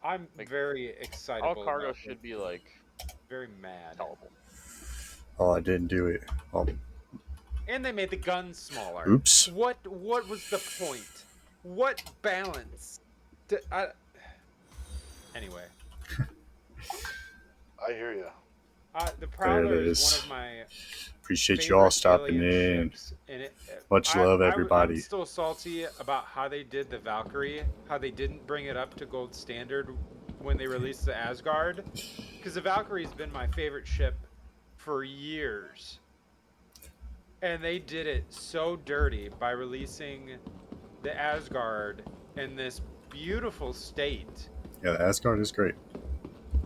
I'm Like, very excited. all cargo should be like very mad. sellable. Oh, I didn't do it. Oh, And they made the guns smaller. oops. What was the point? What balance? Anyway, I hear you. the There it Prowler is one is. of my Appreciate you all favorite stopping alien in. ships, and Much love, I'm everybody. still salty about how they did the Valkyrie, how they didn't bring it up to gold standard when they released the Asgard, because the Valkyrie's been my favorite ship for years, and they did it so dirty by releasing the Asgard in this beautiful state, Yeah, the Asgard is great.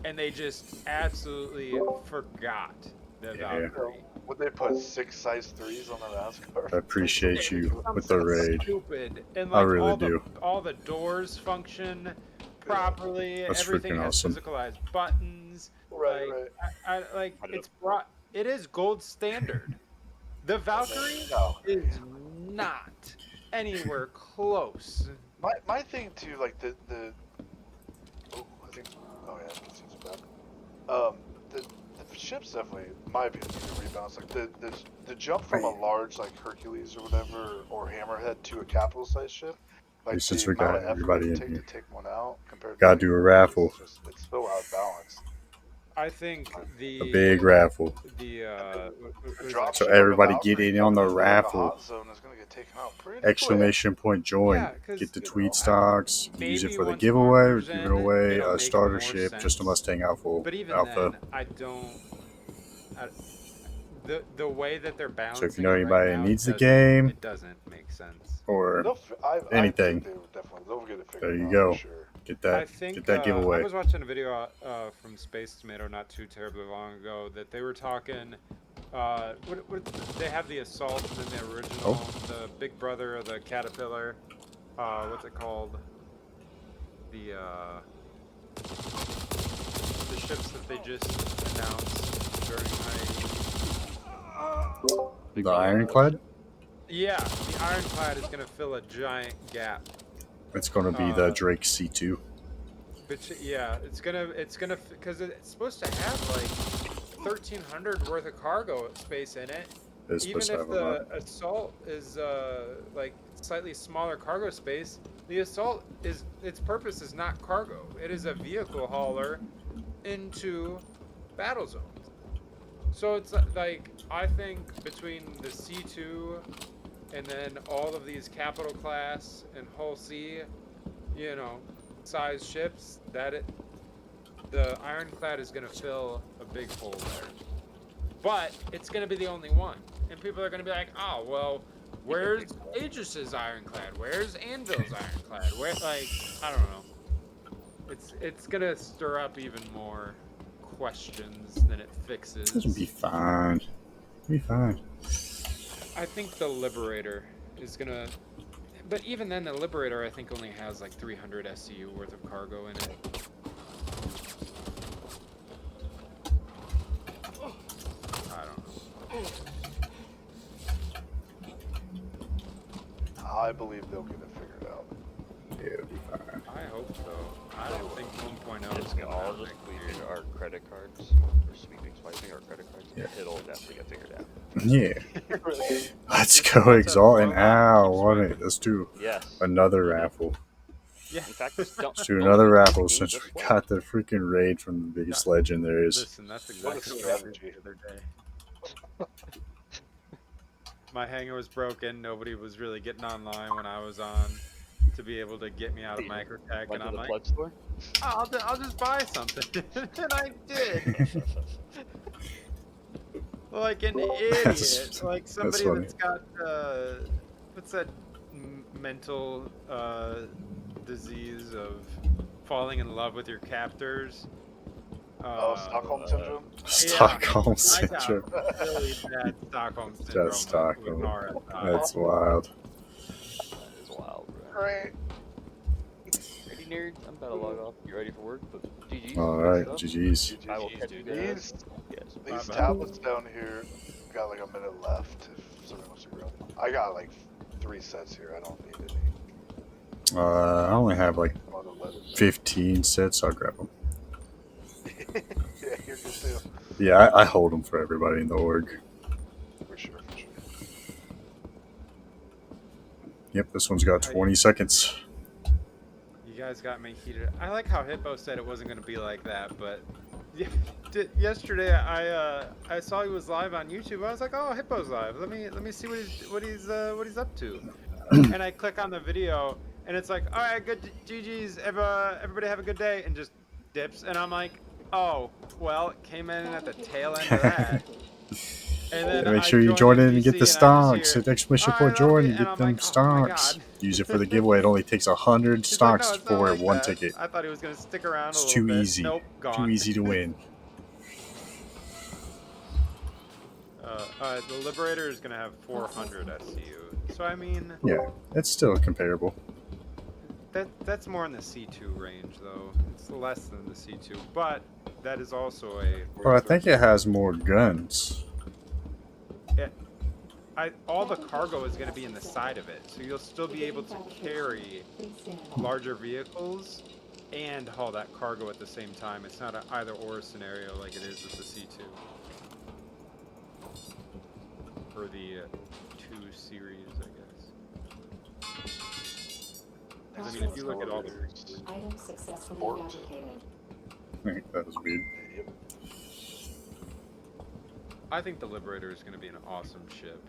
and they just absolutely forgot the Yeah. Valkyrie. Would they put 6 size 3s on the Asgard? I appreciate you with the Something raid. stupid, and I like really do. all the doors function properly. That's Everything freaking has awesome. physicalized buttons. Right, like, right. I like it's brought. It is gold standard. The Valkyrie No. is not anywhere close. My thing too, like the oh, I think, oh yeah, this is bad. The ships definitely, in my opinion, need to rebalance. Like the jump from a large like Hercules or whatever or Hammerhead to a capital size ship, like Since the we got amount of effort everybody it in take here. to take one out compared Gotta to do a like, raffle. it's so out of balance. I think A big raffle. So everybody get in on the raffle. Hot zone is gonna get taken out pretty Exclamation point join. Yeah, 'cause, Get the you know, tweet stocks. You can use it maybe for the once giveaway. We're Armor's giving in, away it'll a make starter more ship, sense. just a Mustang Alpha. But even Alpha. then, I don't. The way that they're balancing. So if you know it anybody right that now, needs the doesn't- game, it doesn't make sense. or I anything, think they would definitely, they'll get it there figured you out go. for sure. Get I that. think Get that giveaway. I was watching a video from Space Tomato not too terribly long ago that they were talking. What they have the Assault in the original, the big brother of the Caterpillar. What's it called? The ships that they just announced during The Ironclad. Yeah, the Ironclad is going to fill a giant gap. It's going to be the Drake C2. But yeah, it's gonna because it's supposed to have like 1,300 worth of cargo space in it. It's Even supposed to if have a the lot. Assault is like slightly smaller cargo space, the Assault is its purpose is not cargo. It is a vehicle hauler into battle zones. So it's like I think between the C2 and then all of these capital class and Hull C, size ships, the Ironclad is going to fill a big hole there. But it's going to be the only one. And people are going to be like, oh, well, where's Aegis's Ironclad? Where's Anvil's Ironclad? Where, like, I don't know. It's going to stir up even more questions than it fixes. It'll be fine. It'll be fine. I think the Liberator is going to... But even then, the Liberator, I think, only has like 300 SCU worth of cargo in it. I don't know. I believe they'll get it figured out. Yeah, it'll be fine. I hope so. I don't think 1.0 is It's going to all happen. just we our credit cards or sweeping, swiping our credit cards. Yeah. It'll definitely get figured out. Yeah. Let's go Exalt and Ow. Want it? Let's do Yes. another raffle. Yeah. In fact, just don't. Let's do another raffle Just since wait. we got the freaking raid from the biggest legend there is. Listen, that's What a exactly what I did strategy. the other day. My hanger was broken. Nobody was really getting online when I was on to be able to get me out of microtech, Went and to I'm the like, plug store. I'll just buy something, and I did. Like an idiot, like somebody funny. that's got what's that mental disease of falling in love with your captors. Stockholm syndrome. Stockholm I syndrome. got really bad Stockholm syndrome. That's Stockholm. with RSI. That's wild. That is wild, bro. Great. Ready, nerd? I'm about to log off. You ready for work? But GG's. All right, GG's. I will catch you guys. Yes. These Bye-bye. tablets down here got like a minute left if somebody wants to grab them. I got like 3 sets here. I don't need any. I only have like On the left. 15 sets. I'll grab them. Yeah, you're good too. Yeah, I hold them for everybody in the org. For sure, for sure. Yep, this one's got 20 seconds. You guys got me heated. I like how Hippo said it wasn't going to be like that, but yesterday I saw he was live on YouTube. I was like, oh, Hippo's live. Let me see what he's up to. And I click on the video, and it's like, all right, good GG's. Everybody have a good day, and just dips. And I'm like, oh, well, it came in at the tail end of that. And then Make I sure you join in and get the NPC, and I just stonks. hear, Hit exclamation "All point right, I'll join be," and and get I'm them like, oh my stonks. god. Use it for the giveaway. It only takes 100 He's like, no, stonks it's not for like one that. ticket. I thought he was gonna stick around a It's little too bit. easy. Nope, gone. Too easy to win. The Liberator is gonna have 400 SCU. So I mean, Yeah, it's still comparable. that's more in the C2 range though. It's less than the C2, but that is also a. But I think it has more guns. All the cargo is going to be in the side of it, so you'll still be able to carry larger vehicles and haul that cargo at the same time. It's not an either or scenario like it is with the C2 or the 2 series, I guess. I mean, if you look at all the Item successfully Port. fabricated. That was weird. Yep. I think the Liberator is going to be an awesome ship.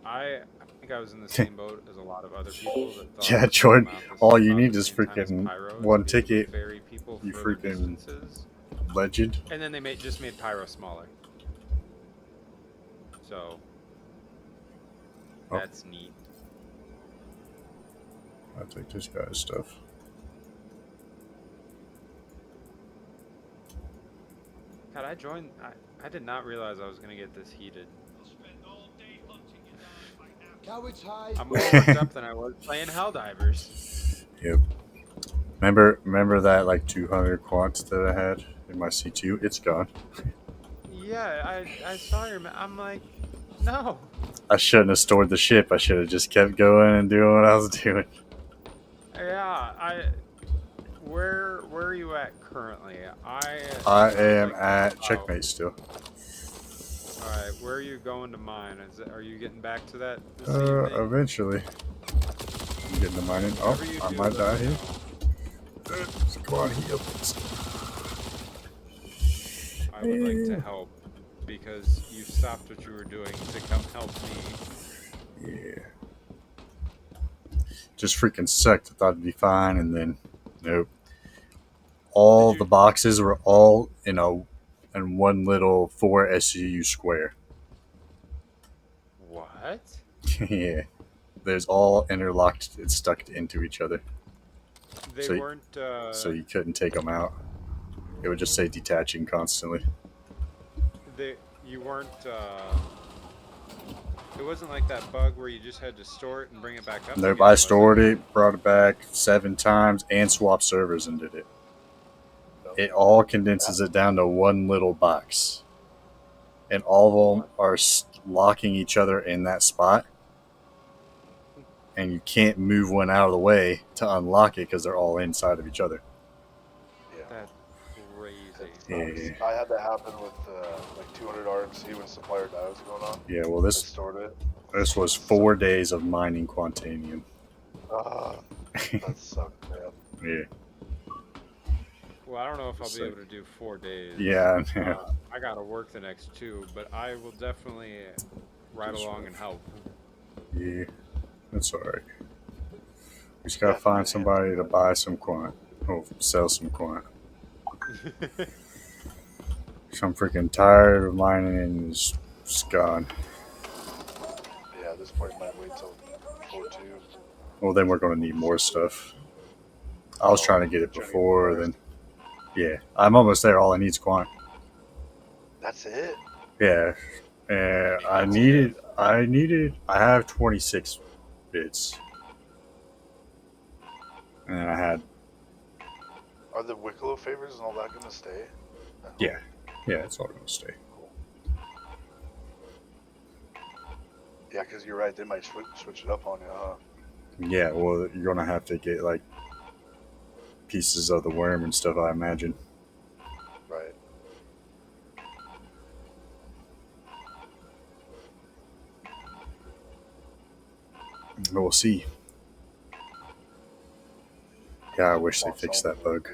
I think I was in the same boat as a lot of other people that thought Yeah, that Jordan, Mount was all you about need the is same time as freaking Pyro one to be able to ticket, ferry people you further freaking- distances. Legend. And then they just made Pyro smaller. So Oh. that's neat. I'll take this guy's stuff. God, I did not realize I was gonna get this heated. I'm more worked up than I was playing Helldivers. Yep. Remember that like 200 quants that I had in my C2? It's gone. Yeah, I saw your. I'm like, no. I shouldn't have stored the ship. I should have just kept going and doing what I was doing. Yeah, Where are you at currently? I am like, at checkmate still. All right, where are you going to mine? Are you getting back to that this evening? Eventually. I'm getting the mining. Oh, Whatever you I do, might let die me here. know. Come on, heal. I would like to help because you stopped what you were doing to come help me. Yeah. Just freaking sucked. I thought it'd be fine, and then nope. All the boxes were all in one little 4 SU square. What? Yeah. There's all interlocked and stuck into each other. They So- weren't. So you couldn't take them out. It would just say detaching constantly. You weren't. It wasn't like that bug where you just had to store it and bring it back up. Nope, again, I was stored it, brought it back 7 times, and swapped servers and did it. It all condenses it down to one little box. And all of them are locking each other in that spot. And you can't move one out of the way to unlock it because they're all inside of each other. Yeah. That's crazy. Yeah. I had that happen with like 200 RMC when supplier die was going on. Yeah, well, I this stored it. was 4 days of mining Quantanium. That sucked, man. Yeah. Well, I don't know if I'll be So- able to do 4 days. Yeah, yeah. I gotta work the next 2, but I will definitely ride along and help. Yeah. That's alright. We just gotta find somebody to buy some quant. Or sell some quant. So I'm freaking tired of mining and it's gone. Yeah, at this point might wait till 4-2. Well, then we're gonna need more stuff. I was trying to get it before, then. Yeah, I'm almost there. All I need is quant. That's it? Yeah. I have 26 bits. And then I had, Are the Wicklow favors and all that gonna stay? yeah, it's all gonna stay. Yeah, because you're right. They might switch it up on you, huh? Yeah, well, you're gonna have to get like pieces of the worm and stuff, I imagine. Right. But we'll see. Yeah, I wish they Want fixed some? that bug.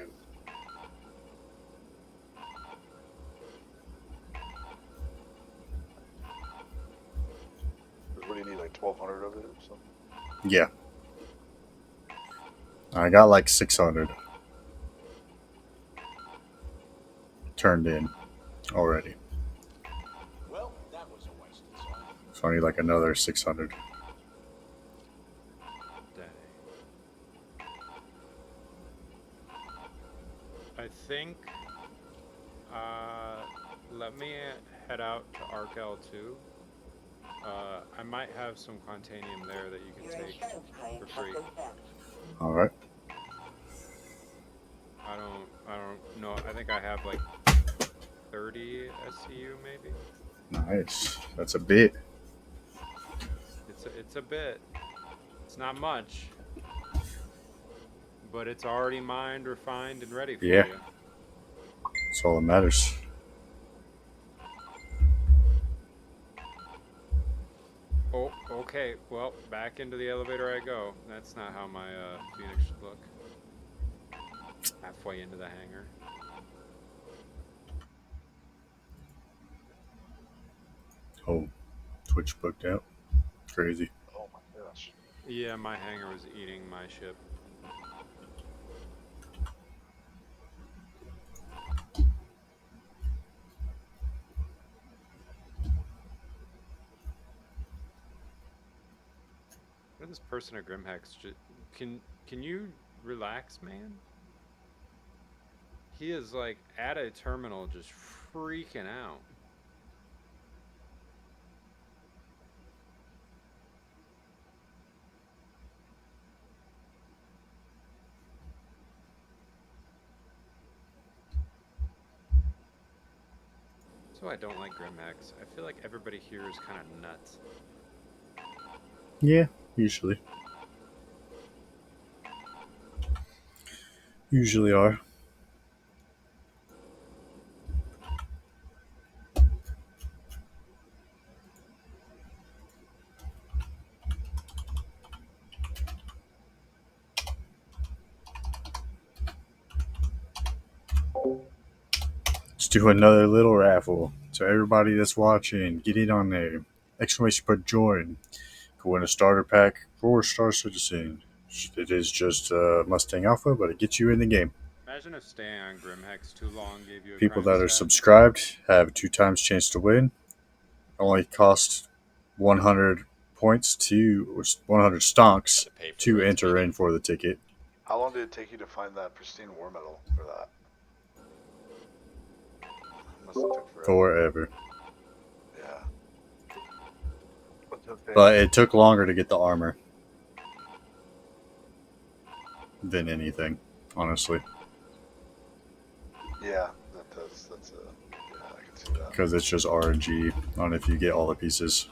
What do you need, like 1,200 of it or something? Yeah. I got like 600 turned in already. Well, that was a wasted time. So I need like another 600. Dang. I think. Let me head out to Arc L2. I might have some Quantanium there that you can take for free. All right. I don't know. I think I have like 30 SCU maybe. Nice. That's a bit. It's a bit. It's not much, but it's already mined, refined, and ready for Yeah. you. That's all that matters. Oh, okay. Well, back into the elevator I go. That's not how my Phoenix should look. Halfway into the hangar. Oh, Twitch booked out. Crazy. Oh my gosh. Yeah, my hangar was eating my ship. What is this person at Grimhex? Can you relax, man? He is like at a terminal just freaking out. So I don't like Grimhex. I feel like everybody here is kind of nuts. Yeah, usually. Usually are. Let's do another little raffle. So everybody that's watching, get in on there. Exclamation point join. Go win a starter pack for Star Citizen. It is just Mustang Alpha, but it gets you in the game. Imagine if staying on Grimhex too long gave you a People crime that are stat. subscribed have 2 times chance to win. Only cost 100 points to 100 stonks To pay for to the enter speaking. in for the ticket. How long did it take you to find that pristine war medal for that? Must have took forever. Forever. Yeah. Okay. But it took longer to get the armor than anything, honestly. Yeah, that's a, yeah, I can see that. Because it's just RNG on if you get all the pieces.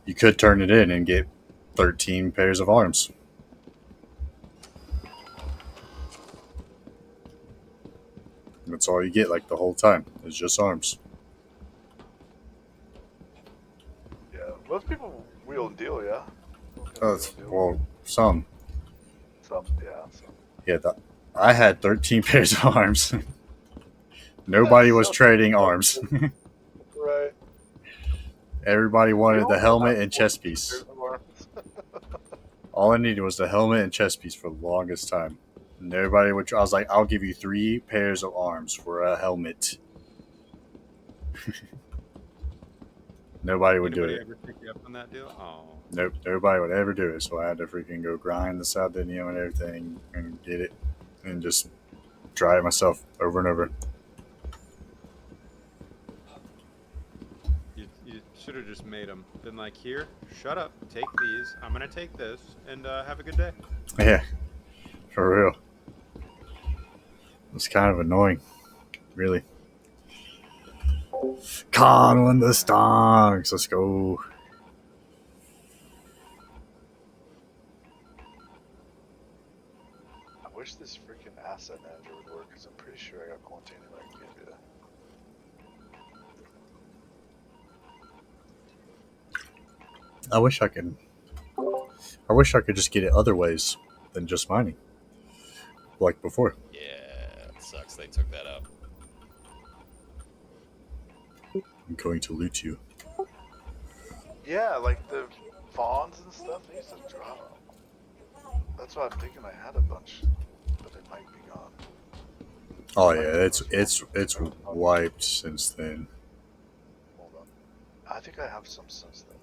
You could turn it in and get 13 pairs of arms. That's all you get, like, the whole time. It's just arms. Yeah, most people wheel and deal, yeah. Well, some. Some, yeah. Some. Yeah, I had 13 pairs of arms. Nobody was trading arms. Right. Everybody wanted You the don't helmet have and chest piece. pairs of arms. All I needed was the helmet and chest piece for the longest time. And everybody would. I was like, I'll give you 3 pairs of arms for a helmet. Nobody would do Anybody it. ever pick you up on that deal? Oh. Nope, nobody would ever do it. So I had to freaking go grind the Saldinium and everything and get it and just try it myself over and over. You should have just made them. Been like, here, shut up, take these. I'm gonna take this, and have a good day. Yeah, for real. It's kind of annoying, really. Con the stonks. Let's go. I wish this freaking asset manager would work because I'm pretty sure I got quarantine like India. I wish I could. I wish I could just get it other ways than just mining, like before. Yeah, it sucks they took that out. I'm going to loot you. Yeah, like the fawns and stuff, they used to drop. That's why I'm thinking I had a bunch, but it might be gone. Oh yeah, it's wiped since then. Hold on. I think I have some since then.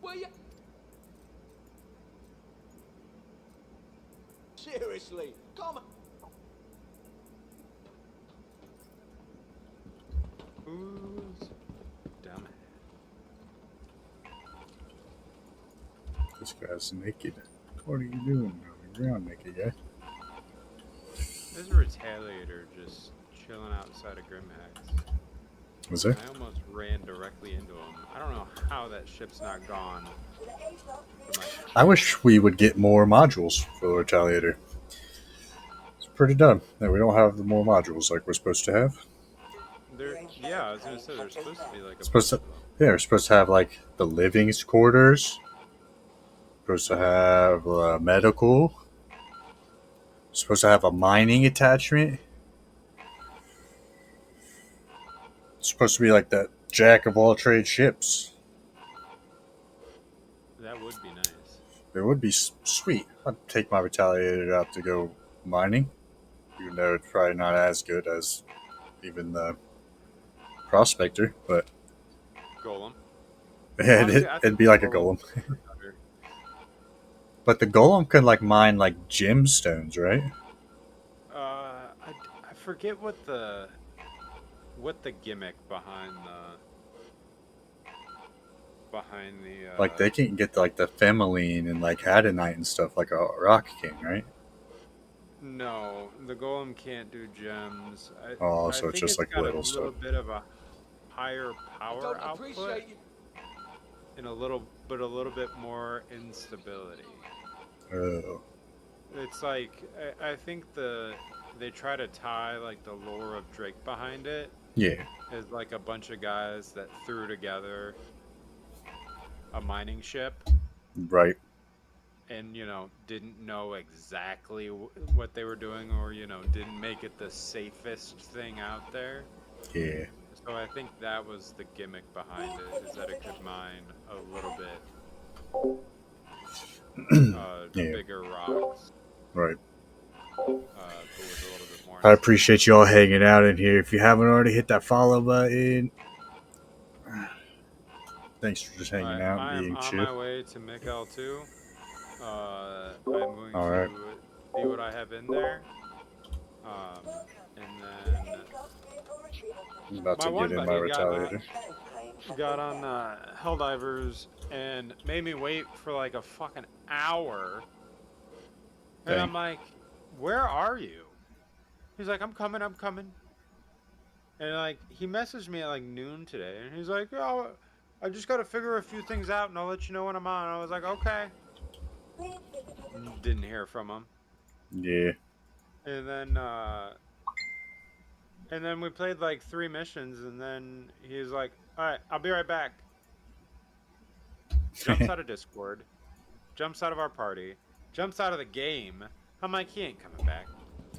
Well, yeah. Seriously, come on. Who's dumb? This guy's naked. What are you doing on the ground, naked guy? There's a retaliator just chilling outside of Grimhex. Was there? I almost ran directly into him. I don't know how that ship's not gone. From, like, I wish we would get more modules for the Retaliator. It's pretty dumb that we don't have the more modules like we're supposed to have. yeah, I was gonna say there's supposed to be like a Supposed to, bunch of them. yeah, we're supposed to have like the living quarters. Supposed to have medical. Supposed to have a mining attachment. It's supposed to be like that jack of all trade ships. That would be nice. It would be sweet. I'd take my Retaliator out to go mining, even though it's probably not as good as even the Prospector, but Golem. it'd be like a golem. But the golem could like mine like gemstones, right? I forget what the gimmick behind the Like they can get like the femeline and like adonite and stuff like a rock king, right? No, the golem can't do gems. Oh, I so it's think just like got little a stuff. little bit of a higher power Don't output appreciate you. and a little bit more instability. Oh, It's like I think they try to tie like the lore of Drake behind it yeah, as like a bunch of guys that threw together a mining ship right. and didn't know exactly what they were doing, or didn't make it the safest thing out there. Yeah, So I think that was the gimmick behind it, is that it could mine a little bit yeah, bigger rocks, right. but with a little bit more. I appreciate you all hanging out in here. If you haven't already, hit that follow button. Thanks for just hanging out I and am being on chill. my way to Mikkel 2. I'm going All right. to see what I have in there. And then I'm about my to one get in my buddy Retaliator. got on Helldivers and made me wait for like a fucking hour. And Dang. I'm like, where are you? He's like, I'm coming. And like, he messaged me at like noon today, and he's like, oh, I just got to figure a few things out, and I'll let you know when I'm on. And I was like, okay. Didn't hear from him. Yeah. And then we played like 3 missions, and then he was like, all right, I'll be right back. Jumps out of Discord, jumps out of our party, jumps out of the game. I'm like, he ain't coming back.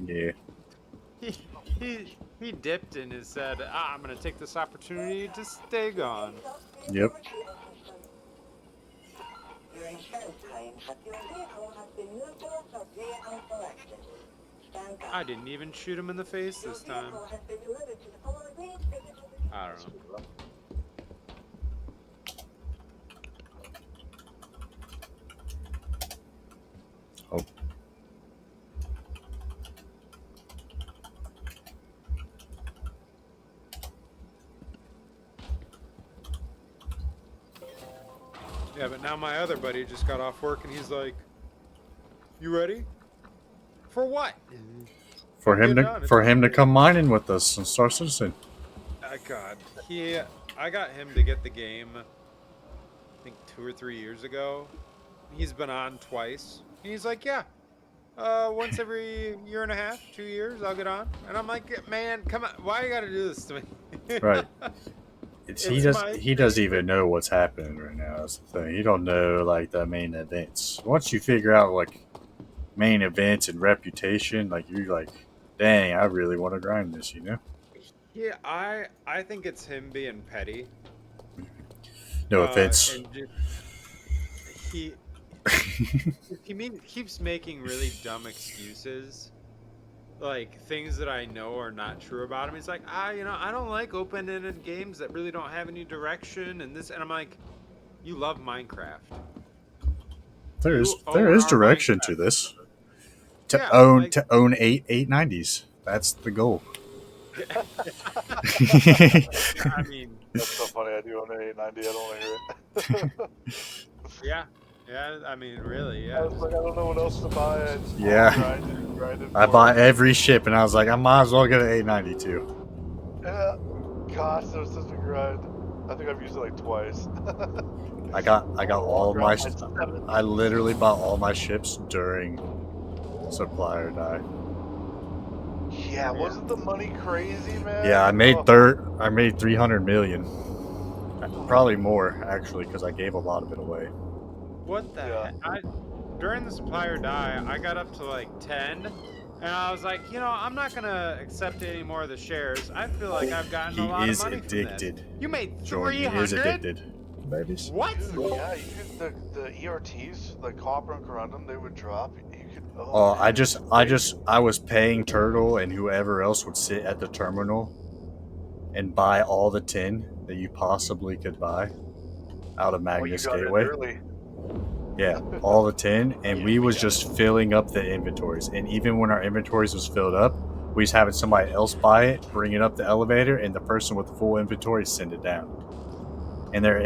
Yeah. He dipped and has said, I'm gonna take this opportunity to stay gone. Yep. Your insurance claim that your vehicle has been neutral for vehicle collection. Stand by. I didn't even shoot him in the face Your this time. vehicle has been delivered to the following physical. I don't know. Oh. Yeah, but now my other buddy just got off work and he's like, "You ready? For what?" For him Get to done, it's for him to okay. come mining with us and Star Citizen. God, I got him to get the game. I think 2 or 3 years ago. He's been on twice. And he's like, "Yeah, once every year and a half, 2 years, I'll get on." And I'm like, "Man, come on, why you gotta do this to me?" Right. It's my He doesn't even know what's happening right now. That's the thing. He don't know like the main events. Once you figure out like main events and reputation, like you're like, dang, I really want to grind this, you know? Yeah, I think it's him being petty. No offense. And just, he keeps making really dumb excuses, like things that I know are not true about him. He's like, I don't like open-ended games that really don't have any direction and this. And I'm like, you love Minecraft. There You is own our direction Minecraft to this. server. To Yeah, own like- to own 890s. That's the goal. I mean, That's so funny. I do own an 890. I don't want to hear it. yeah. I mean, really, I yeah. was like, I don't know what else to buy. I just Yeah. grinded I for bought it. every ship and I was like, I might as well get an 890 too. Yeah. Gosh, that was such a grind. I think I've used it like twice. I got all my Seven. I literally bought all my ships during supply or die. Yeah, wasn't the money crazy, man? Yeah, I made Oh. I made 300 million. Probably more actually because I gave a lot of it away. What the Yeah. heck? During the supply or die, I got up to like 10, and I was like, I'm not gonna accept any more of the shares. I feel like I've gotten a lot He of is money addicted. from this. You made Jordan, he is 300? addicted. Babies. What? Dude, yeah, you could the ERTs, like copper and corundum, they would drop. You could. Oh, Man, I was paying Turtle and whoever else would sit at the terminal and buy all the tin that you possibly could buy out of you Magnus got Gateway. it early. Yeah, all the tin, and we was just filling up the inventories. And even when our inventories was filled up, we was having somebody else buy it, bring it up the elevator, and the person with the full inventory send it down. And their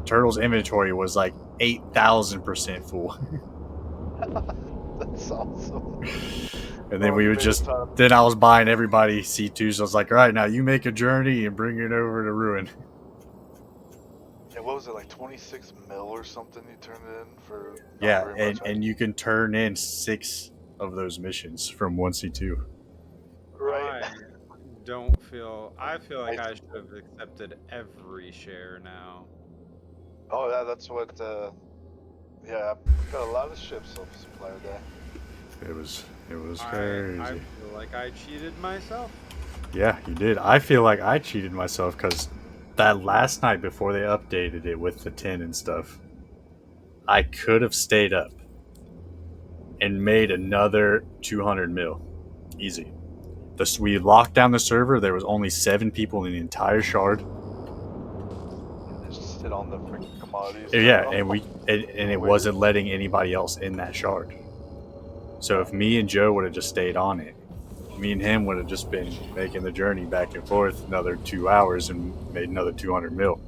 Turtle's inventory was like 8,000% full. That's awesome. And then Oh, we you would made just, a ton. then I was buying everybody C2s. So I was like, all right, now you make a journey and bring it over to Ruin. Yeah, what was it, like 26 mil or something you turned in for? not Yeah, very much, and you can turn in 6 of those missions from 1C2. Right. I feel like I should have accepted every share now. Oh yeah, that's what. Yeah, I've got a lot of ships off supply day. It was I crazy. feel like I cheated myself. Yeah, you did. I feel like I cheated myself because that last night before they updated it with the 10 and stuff, I could have stayed up and made another 200 mil. Easy. We locked down the server. There was only 7 people in the entire shard. Just sit on the freaking commodities. Yeah, and it wasn't letting anybody else in that shard. So if me and Joe would have just stayed on it, me and him would have just been making the journey back and forth another 2 hours and made another 200 mil.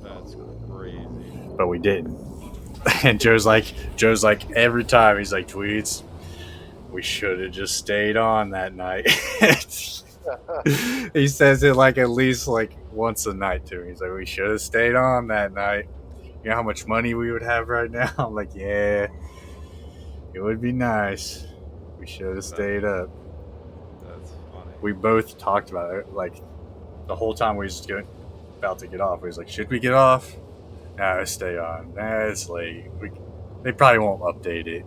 That's crazy. But we didn't. And Joe's like every time he's like, Tweets, we should have just stayed on that night. He says it like at least like once a night to me. He's like, we should have stayed on that night. You know how much money we would have right now? I'm like, yeah, it would be nice. We should have stayed up. That's funny. We both talked about it like the whole time we was about to get off. We was like, should we get off? Nah, stay on. Nah, it's late. They probably won't update it.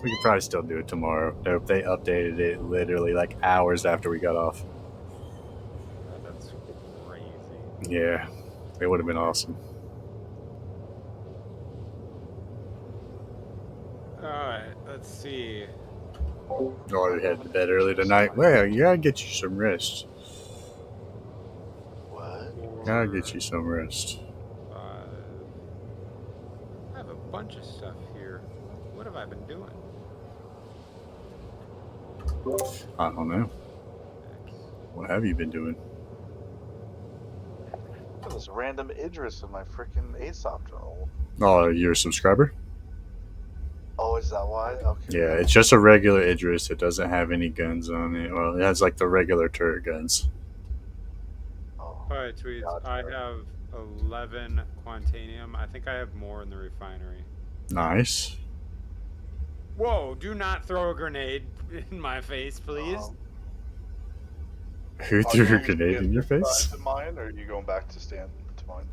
We could probably still do it tomorrow. Nope, they updated it literally like hours after we got off. That's crazy. Yeah. It would have been awesome. Alright, let's see. Oh, you head to bed early tonight. Well, you gotta get you some rest. What? Gotta get you some rest. 5. I have a bunch of stuff here. What have I been doing? I don't know. X. What have you been doing? Got this random Idris in my freaking ASOP journal. Oh, you're a subscriber? Oh, is that why? Okay. Yeah, it's just a regular Idris. It doesn't have any guns on it. Well, it has like the regular turret guns. Oh, Alright, tweets. gotcha. I have 11 Quantanium. I think I have more in the refinery. Nice. Whoa, do not throw a grenade in my face, please. Who Are threw you a grenade in your face? To mine, or are you going back to stand to mine?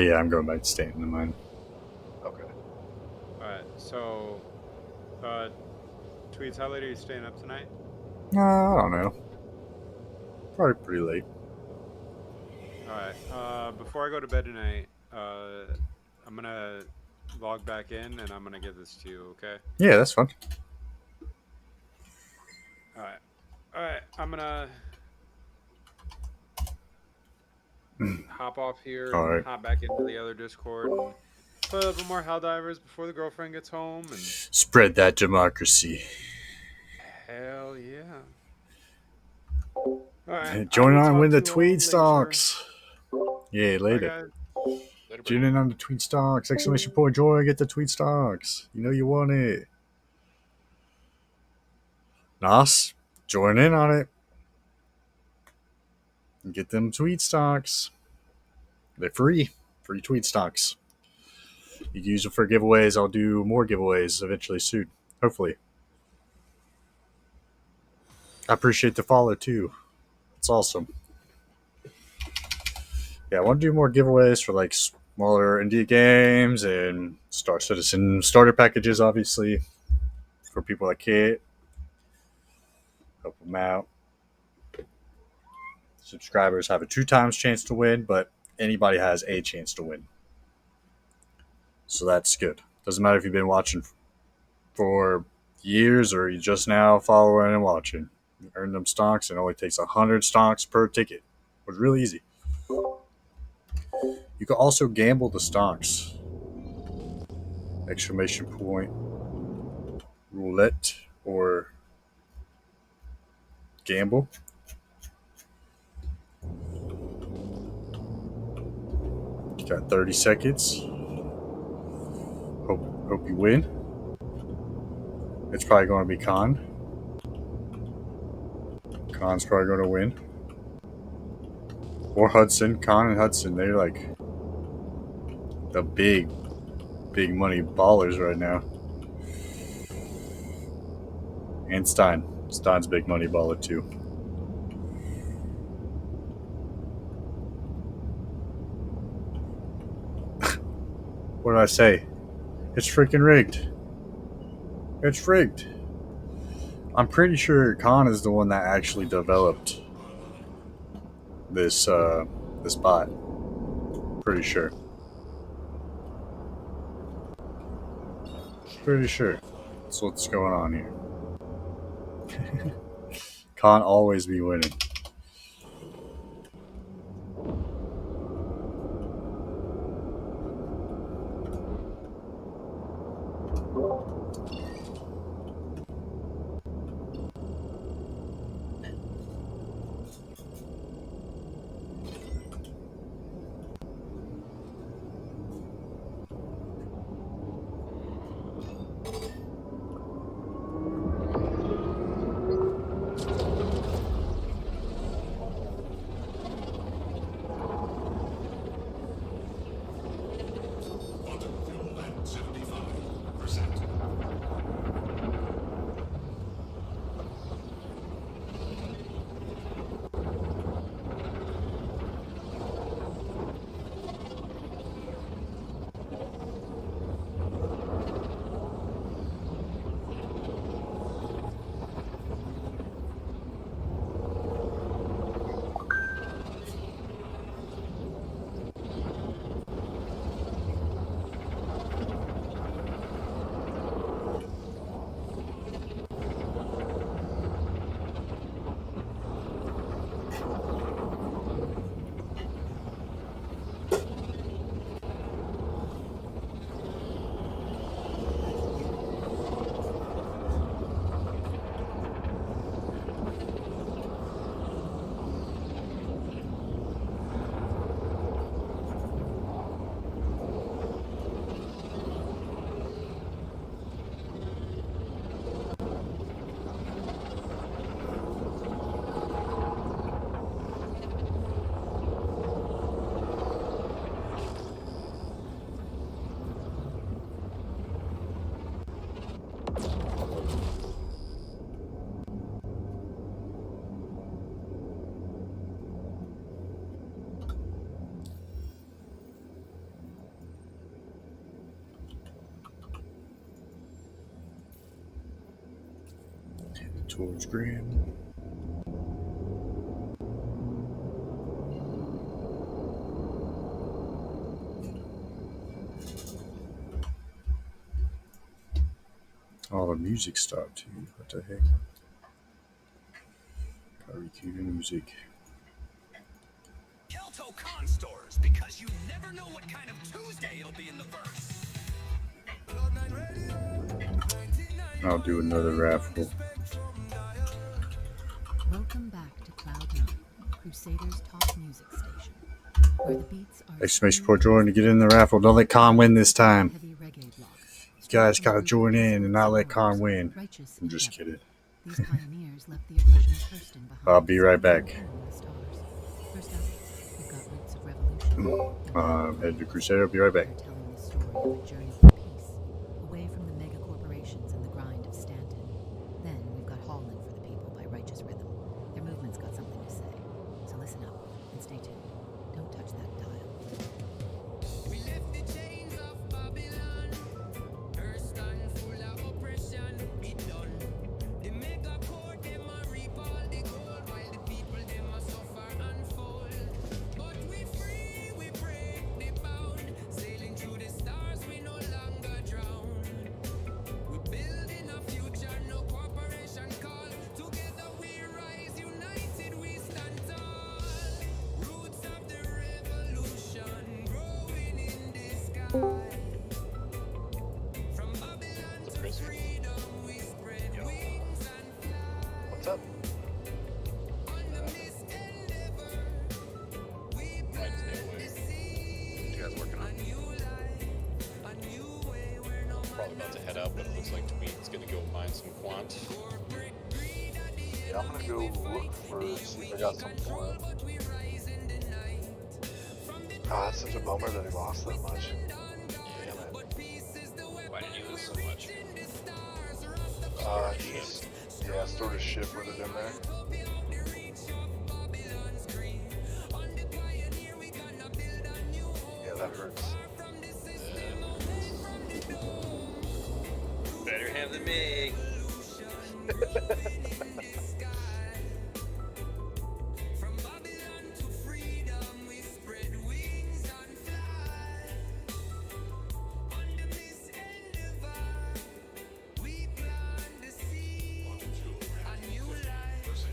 Yeah, I'm going back to staying in mine. Okay. Alright, so, tweets, how late are you staying up tonight? I don't know. Probably pretty late. Alright, before I go to bed tonight, I'm gonna log back in and I'm gonna give this to you, okay? Yeah, that's fun. Alright, I'm gonna hop off here and Alright. hop back into the other Discord and play a little more Helldivers before the girlfriend gets home, and Spread that democracy. hell yeah. Alright, Join I will on talk with the to you all tweet later. stocks. Yeah, Bye, later. guys. Later, Tune in on the tweet stocks. Exclamation point joy. Get the tweet stocks. You know you want it. Nos, join in on it. And get them tweet stocks. They're free. Free tweet stocks. You can use them for giveaways. I'll do more giveaways eventually soon. Hopefully. I appreciate the follow too. It's awesome. Yeah, I want to do more giveaways for like smaller indie games and Star Citizen starter packages, obviously, for people that can't. Help them out. Subscribers have a 2 times chance to win, but anybody has a chance to win. So that's good. Doesn't matter if you've been watching for years or you just now following and watching. You earn them stocks. It only takes 100 stocks per ticket. It was really easy. You can also gamble the stocks. Exclamation point. Roulette or gamble. You got 30 seconds. Hope you win. It's probably going to be Khan. Khan's probably going to win. Or Hudson. Khan and Hudson, they're like the big money ballers right now. And Stein. Stein's big money baller too. What did I say? It's freaking rigged. It's rigged. I'm pretty sure Khan is the one that actually developed this this bot. Pretty sure. Pretty sure. That's what's going on here. Khan always be winning. towards Grand. Oh, the music stopped too. What the heck? Gotta cue the music. Kelto Con stores, because you never know what kind of Tuesday it'll be in the verse. I'll do another raffle. Welcome back to Cloud9, Crusader's top music station, where the beats are Exclamation point join to get in the raffle. Don't let Con win this time. heavy reggae block. You guys gotta join in and not let Con win. Righteous I'm just endeavor. kidding. These pioneers left the oppression of Hurston behind. I'll be right back. In the stars. First up, we've got Roots of Revolution. Head to Crusader. I'll be right back. They're telling the story of a journey for peace, away from the mega corporations and the grind of Stanton. Then we've got Holland for the People by Righteous Rhythm. Their movement's got something to say, so listen up and stay tuned. Don't touch that dial. We left the chains of Babylon. Hurston full of oppression. Be done. The mega court, them a reap all the gold, while the people, them a suffer and fall. But we free, we break the bound. Sailing through the stars, we no longer drown. We building a future, no cooperation call. Together we rise, united we stand tall. Roots of the revolution, growing in the sky. From Babylon to freedom, we spread wings and fly. What's up? On this endeavor, we Right, plant stay away. the seed. What you guys working on? A new life, a new way where no Probably about to head out, but it looks like Tweet's gonna go mine some quant. corporate greed at the Yeah, I'm gonna go look for see if I got something for him. but we rise in the night. From the Ah, it's such a bummer that he lost that much. Yeah. Damn it. but peace is the way. Why did you lose so much? In the stars, Rastafari. He's yeah, stored his ship with it in there. Utopia out the reach of Babylon's green. On the pioneer, we gonna build a new home. Yeah, that hurts. Far from the system, away from the dome. Better him than me. From Babylon to freedom, we spread wings and fly. Under this endeavor, we plant the seed. A new life,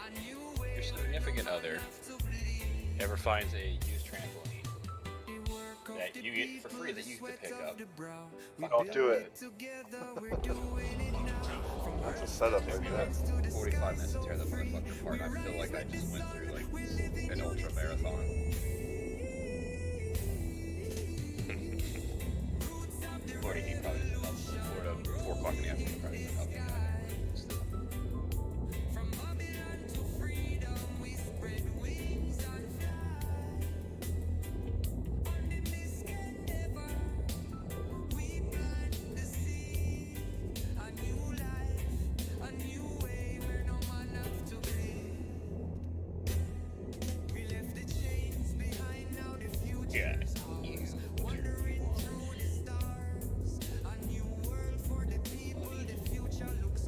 a new way. Your significant other To bleed. ever finds a used trampoline The work of that the you get for people, free that the you get to sweat pick of up. the brow. We Don't do build it. together, we're doing it now. From That's a setup like that. 45 minutes to tear that motherfucker apart. I feel like I just went through like an ultra marathon. Or he probably did about 4 o'clock in the afternoon. Probably did help me out. Still. From Babylon to freedom, we spread wings and fly. Under this endeavor, we plant the seed. A new life, a new way where no man have to bleed. We left the chains behind, now the future is ours. Wandering through the stars, a new world for the people. The future looks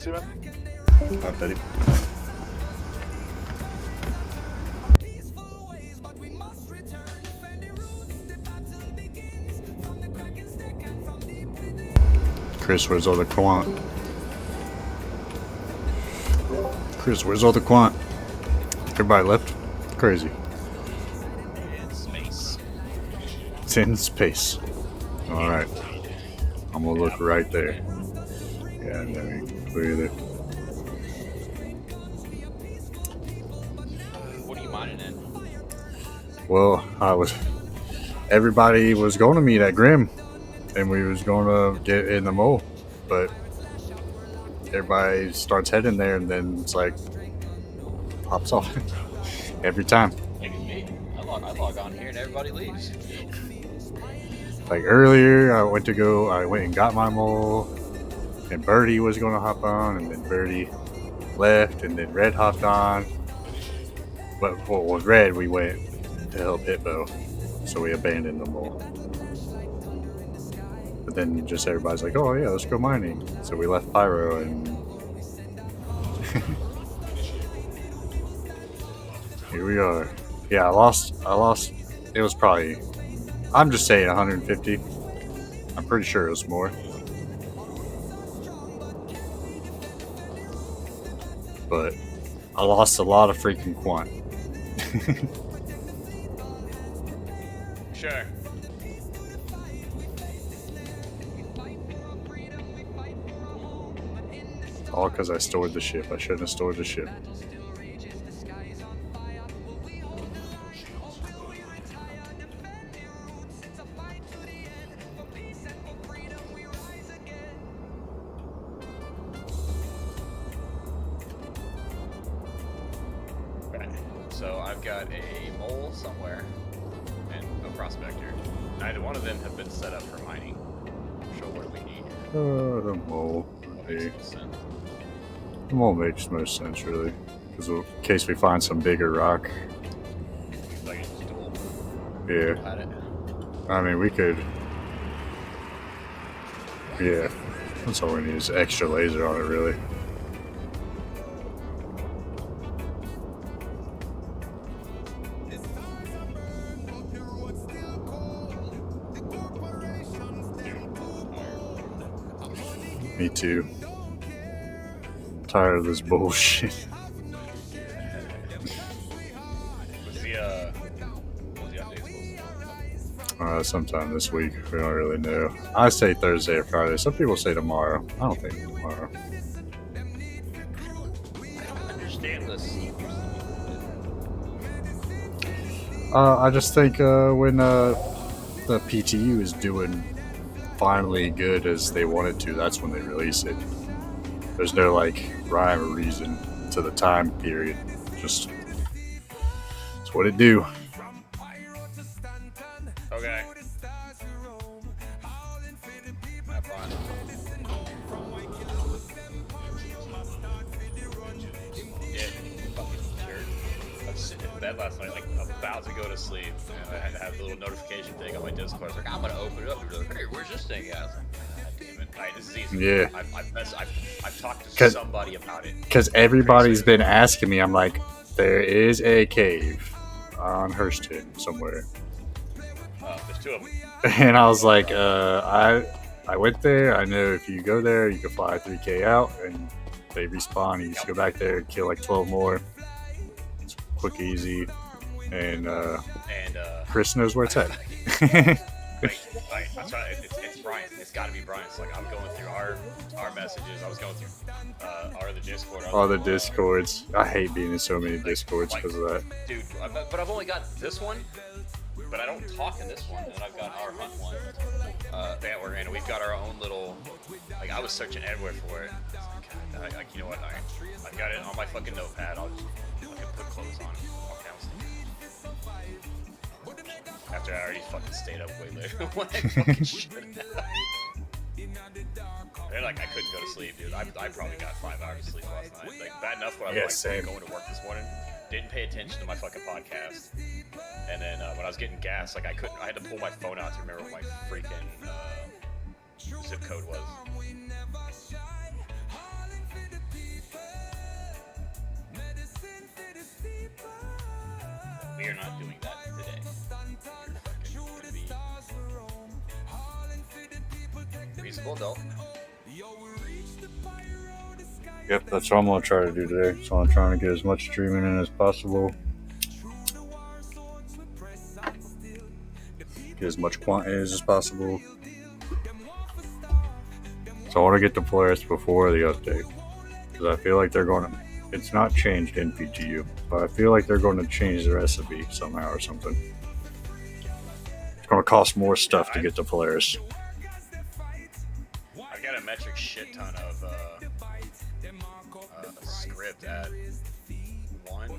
See you, man. I bet it. Chris, where's all the quant? Chris, where's all the quant? Everybody left? Crazy. In space. It's in space. Alright. I'm gonna look right there. Yeah, and then we clear it. What are you mining in? Well, everybody was going to meet at Grim, and we was going to get in the mole, but everybody starts heading there, and then it's like pops off every time. Like me. I log on here and everybody leaves. Like earlier, I went and got my mole, and Birdie was going to hop on, and then Birdie left, and then Red hopped on. But with Red, we went to help Hitbo, so we abandoned the mole. But then just everybody's like, "Oh yeah, let's go mining." So we left Pyro, and here we are. Yeah, I lost. It was probably, I'm just saying 150. I'm pretty sure it was more. But I lost a lot of freaking quant. Sure. All because I stored the ship. I shouldn't have stored the ship. Right. So I've got a mole somewhere and a prospector. Neither one of them have been set up for mining. So what do we need? The mole. What makes Okay. most sense? The mole makes most sense, really. Because in case we find some bigger rock. Like it's just dual. Yeah. Had it. I mean, we could. Yeah. That's all we need is extra laser on it, really. Me too. Tired of this bullshit. Was the update supposed to Sometime this week. We don't really know. I say Thursday or Friday. Some people say tomorrow. I don't think tomorrow. I don't understand this. I just think when the PTU is doing finally good as they wanted to, that's when they release it. There's no like rhyme or reason to the time period. Just it's what it do. Okay. Have fun. Yeah, fucking jerk. I was sitting in bed last night, like about to go to sleep, and I had to have the little notification thing on my Discord. I was like, I'm gonna open it up. And like, hey, where's this thing at? I was like, God damn it. Alright, this is easy. Yeah. I've talked to somebody about it. Because everybody's been asking me. I'm like, there is a cave on Hurston somewhere. There's two of them. And I was like, I went there. I know if you go there, you can fly 3K out, and they respawn. You just go back there, kill like 12 more. It's quick, easy, and Chris knows where it's at. Right. That's right. It's Brian. It's got to be Brian. So like, I'm going through our messages. I was going through our other Discord. All the Discords. I hate being in so many Discords because of that. Dude, but I've only got this one. But I don't talk in this one, and I've got our hunt one that we're in. We've got our own little. Like I was searching everywhere for it. God, like you know what? I got it on my fucking notepad. I'll just fucking put clothes on. Walk downstairs. After I already fucking stayed up way later when I fucking should have. They're like I couldn't go to sleep, dude. I probably got 5 hours of sleep last night. Like bad enough when I was like going to work this morning. Didn't pay attention to my fucking podcast. And then when I was getting gas, like I had to pull my phone out to remember what my freaking zip code was. We are not doing that today. You're fucking gonna be reasonable adult. Yep, that's what I'm gonna try to do today. So I'm trying to get as much streaming in as possible. Get as much quantities as possible. So I want to get the Polaris before the update. Because I feel like they're going to... It's not changed in PGU. But I feel like they're going to change the recipe somehow or something. It's going to cost more stuff to get the Polaris. I've got a metric shit ton of script at 1,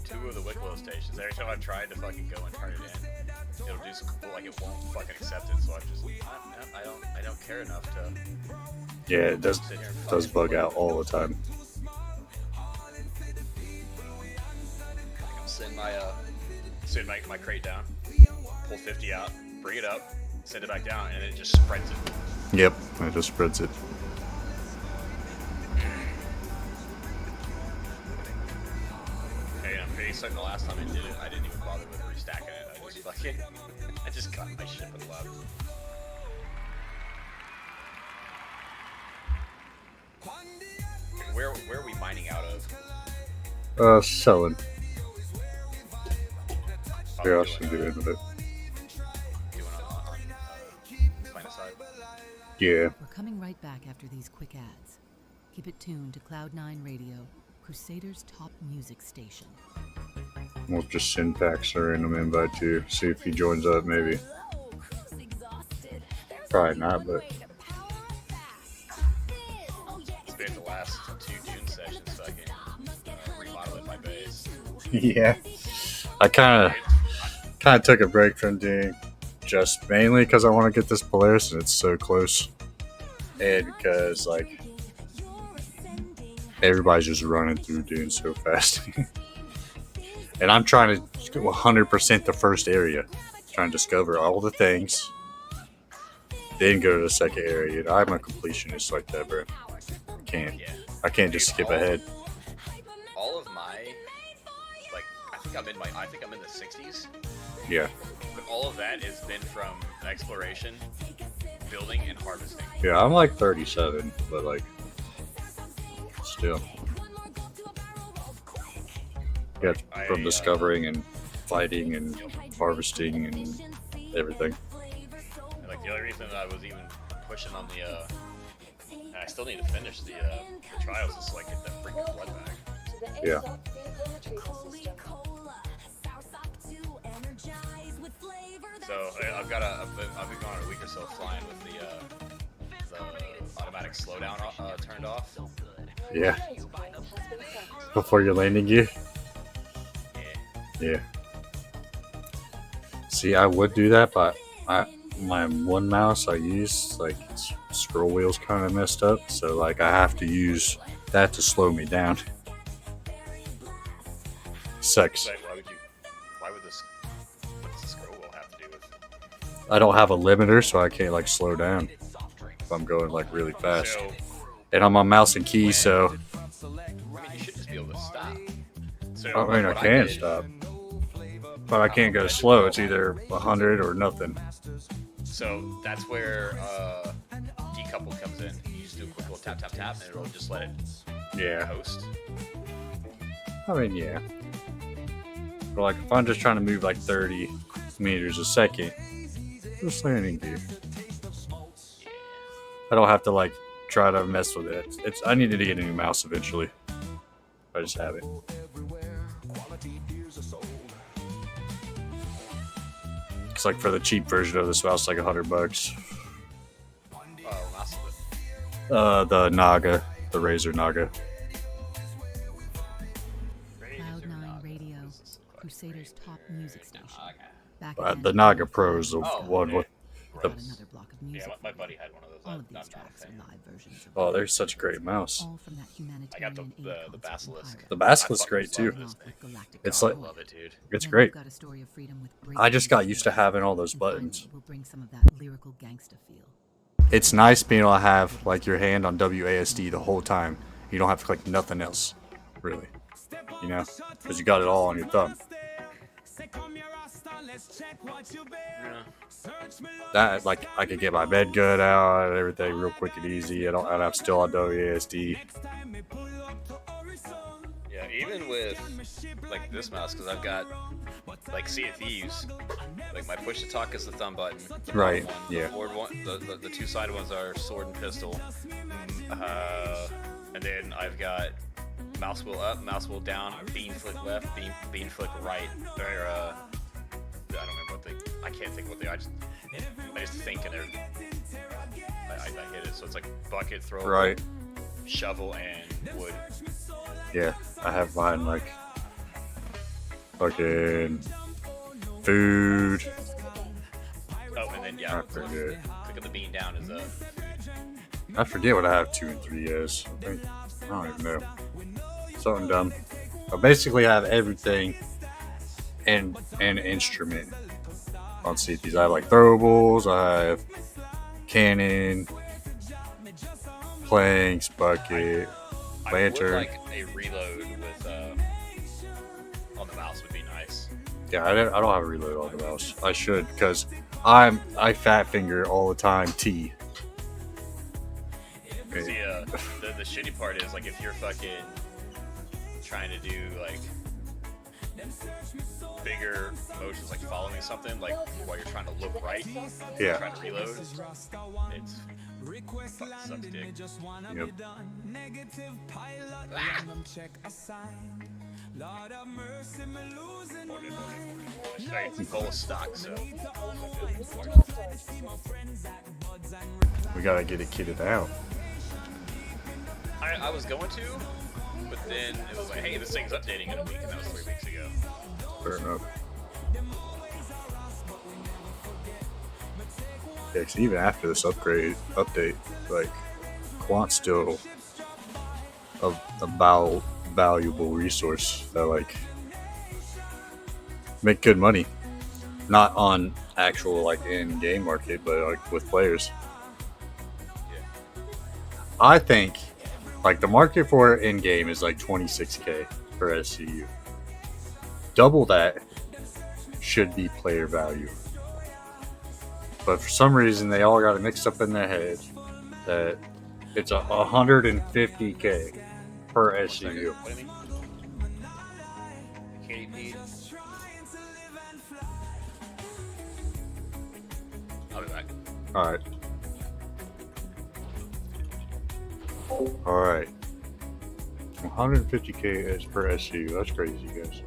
2 of the Wicklow stations. Every time I've tried to fucking go and turn it in, it'll do some like it won't fucking accept it. So I'm just I don't care enough to. Yeah, it does bug out all the time. I'm sending my crate down, pull 50 out, bring it up, send it back down, and it just spreads it. Yep, it just spreads it. Hey, I'm pretty certain the last time I did it, I didn't even bother with restacking it. I just got my shit and left. Where are we mining out of? Selling. Oh, Here, I'll should get into it. Doing on finance side. Yeah. We're coming right back after these quick ads. Keep it tuned to Cloud9 Radio, Crusader's top music station. We'll just send Pax a random invite to see if he joins up, maybe. Probably not, but... Spent the last 2 June sessions fucking remodeling my base. Yeah. I kind of took a break from doing just mainly because I want to get this Polaris and it's so close. And because, like, everybody's just running through Dune so fast. And I'm trying to do 100% the first area. Trying to discover all the things. Then go to the second area. You know, I'm a completionist like that, bro. I can't just skip ahead. All of my, like, I think I'm in the 60s. Yeah. But all of that has been from exploration, building, and harvesting. Yeah, I'm like 37, but like, still. Yeah, from discovering and fighting and harvesting and everything. And, like, the only reason that I was even pushing on the, and I still need to finish the trials is so I get that freaking blood back. Yeah. So I've been going a week or so flying with the automatic slowdown turned off. Yeah. Before your landing gear? Yeah. See, I would do that, but my one mouse I use, like, scroll wheel's kind of messed up, so like I have to use that to slow me down. Sucks. What does the scroll wheel have to do with? I don't have a limiter, so I can't like slow down if I'm going like really fast. So, And I'm on mouse and key, so I mean, you should just be able to stop. So, I mean, I can stop, but I can't go slow. It's either 100 or nothing. So that's where decouple comes in. You just do a quick little tap, tap, tap, and it'll just let it coast. I mean, yeah. But like, if I'm just trying to move like 30 meters a second, just landing gear. I don't have to like try to mess with it. I needed to get a new mouse eventually. I just have it. It's like for the cheap version of this mouse, like $100. Mouse with The Naga, the Razer Naga. Cloud9 Radio, Crusader's top music station. Back But again. the Naga Pro is the one with the. Got another block of music. Yeah, my buddy had one of those. All of I'm these not a tracks are fan. live versions of Oh, they're such a great mouse. all from that I got humanitarian the aid concert Basilisk. in Pyro. The Basilisk's I great fucking too. love this thing. Galactic It's Power. like- I love it, dude. It's Then great. we've got a story of freedom with I just got breakthrough used to having all those and finally, buttons. we'll bring some of that lyrical gangsta feel. It's nice being able to have like your hand on WASD the whole time. You don't have to click nothing else, really. You know, because you got it all on your thumb. Yeah. That like I could get my bed good out and everything real quick and easy. And I'm still on WASD. Yeah, even with like this mouse, because I've got like Sea of Thieves. Like my push to talk is the thumb button. The Right, One. yeah. The forward one, the two-sided ones are sword and pistol. And then I've got mouse wheel up, mouse wheel down, bean flick left, bean flick right. Or I don't remember what they. I can't think what they. I just think and I hit it. So it's like bucket, throw, Right. shovel, and wood. Yeah, I have mine like fucking food. Oh, and then yeah, I forget. clicking the bean down is I forget what I have 2 and 3 is. I don't even know. Something dumb. But basically, I have everything and an instrument on CPs. I have like throwables, I have cannon, planks, bucket, lantern. I would like a reload with on the mouse would be nice. Yeah, I don't have a reload on the mouse. I should because I fat finger all the time. T. Cause the shitty part is like if you're fucking trying to do like bigger motions like following something like while you're trying to look right, Yeah. trying to reload, it's fucking sucks dick. Yep. I get some cola stock, so We gotta get it kitted out. I was going to, but then it was like, hey, this thing's updating in a week, and that was 3 weeks ago. Fair enough. Yeah, 'cause even after this update, like Quant's still a valuable resource that like make good money. Not on actual like in-game market, but like with players. I think like the market for in-game is like 26K per SCU. Double that should be player value. But for some reason, they all got it mixed up in their head that it's 150K per SCU. What do you mean? KDP. I'll be back. Alright. 150K is per SCU. That's crazy, guys.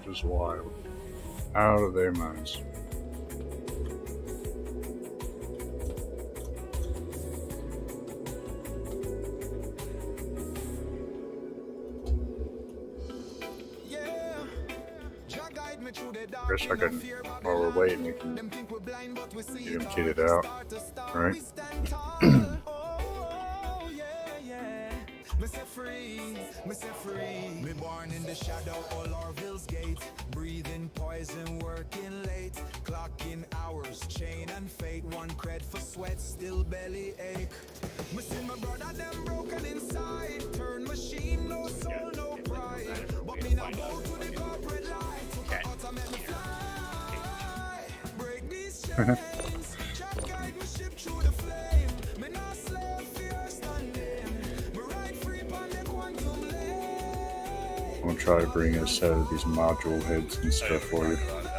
Just wild. Out of their minds. Guess I can, while we're waiting, we can get him kitted out, right? Me born in the shadow, all our bills gate. Breathing poison, working late. Clocking hours, chain and fate. One cred for sweat, still belly ache. Me see my brother, them broken inside. Turn machine, no soul, no pride. But me not go to the corporate life. Ultimately fly. Break these chains. Jack guide me ship through the flame. Me not slave for your standing. Me ride free on the quantum lane. I'm gonna try to bring a set of these module heads and stuff for you. Quantum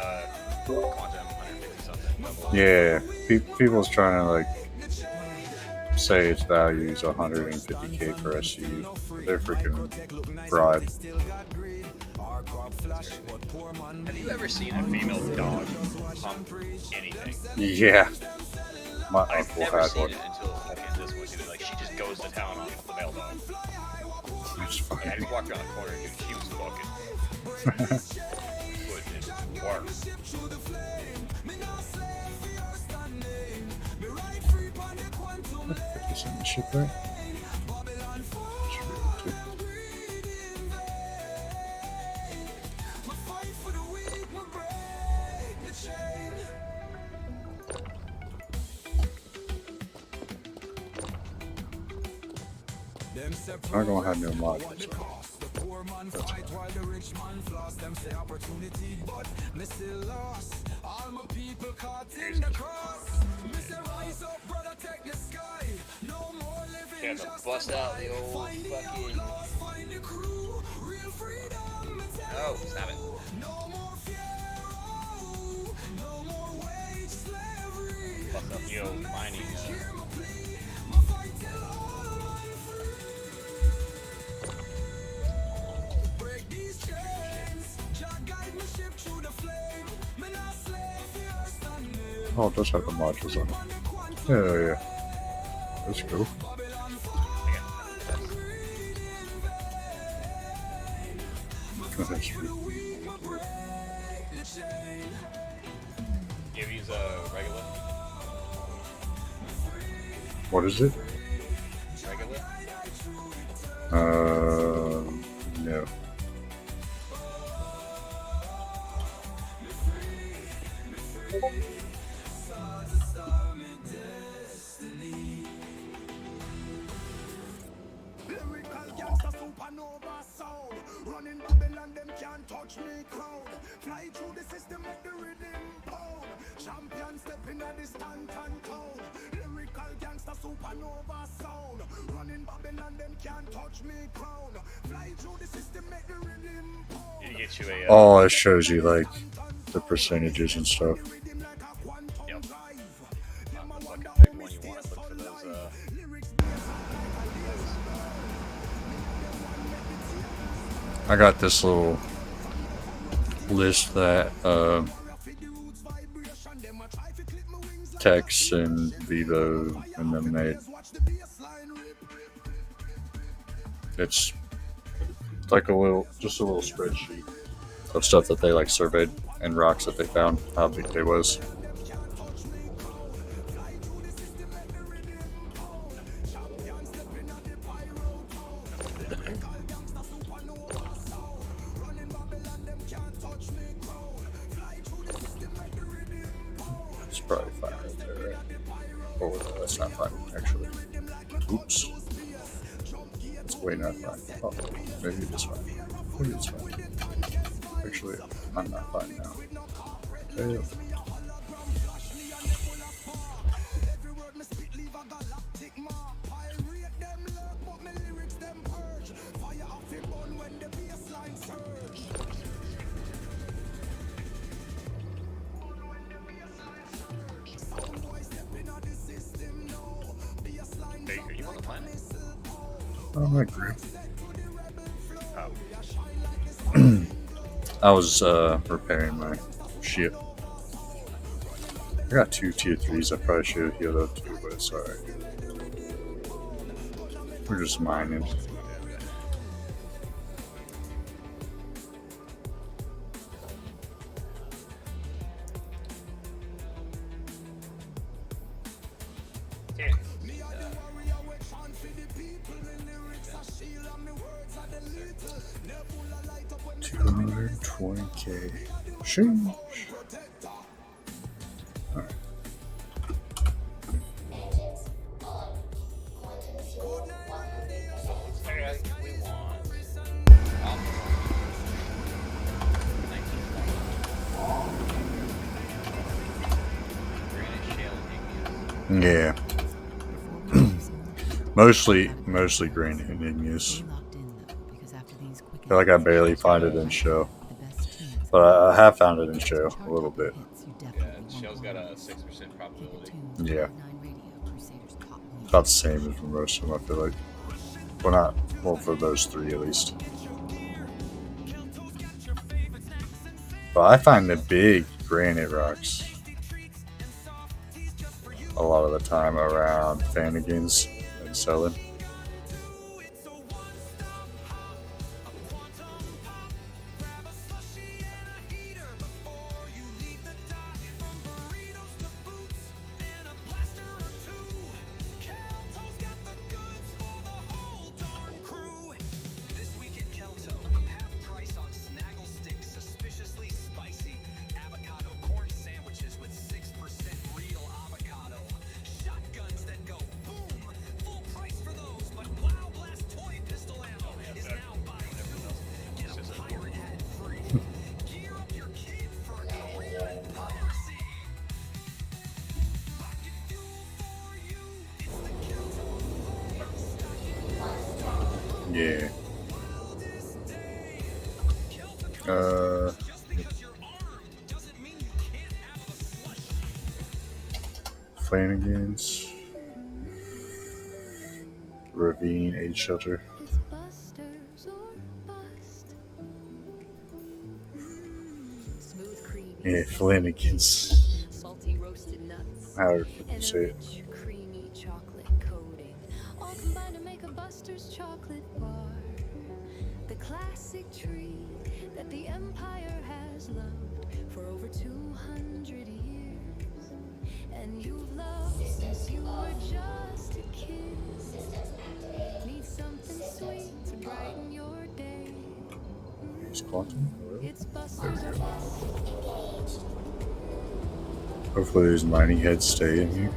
150 something. Yeah, people's trying to like say its value is 150K per SCU. They're freaking bribe. Have you ever seen a female dog pump anything? Yeah, my I've uncle never had seen one. it until fucking this one. Dude. Like she just goes to town on the male dog. It's Like, I fucking- just walked around the corner, dude. She was fucking putting work. Put this in the ship there. Should be able to. I'm gonna have no modules. Yeah, to bust out the old fucking. Oh, stop it. Bust out the old mining. Oh, it does have the modules on it. Yeah, yeah. That's cool. That's sweet. You ever use a regular? What is it? Regular? No. You get you a. Oh, it shows you like the percentages and stuff. Yep. Not the fucking big one you want. Look for those. I got this little list that Tex and Vivo and them made. It's like just a little spreadsheet of stuff that they like surveyed and rocks that they found, how big they was. It's probably fine right there, right? Oh, no, that's not fine, actually. Oops. It's way not fine. Oh, maybe it is fine. Maybe it's fine. Actually, I'm not fine now. Okay. Baker, you on the planet? Oh, my grip. Oh. I was repairing my ship. I got 2 tier 3s. I probably should have healed up 2, but it's alright. We're just mining. Yeah. 220k. Sheesh. Alright. Alright, we want. Yeah. mostly granite and igneous. I feel like I barely find it in show. But I have found it in show a little bit. Yeah, Shell's got a 6% probability. Yeah. About the same as for most of them, I feel like. Well, for those 3 at least. But I find the big granite rocks a lot of the time around Fannigan's and Selling. Yeah. Flanagan's Ravine Aid Shelter. It's busters or bust. Smooth, creamy. Yeah, Flanagan's. Salty roasted nuts. However you And a say it. rich, creamy chocolate coating. All combined to make a Buster's chocolate bar. The classic treat that the Empire has loved for over 200 years. And you've loved since you were just a kid. Need something sweet to brighten your day. It's Quantum. It's Buster's or bust. Hopefully these mining heads stay in here.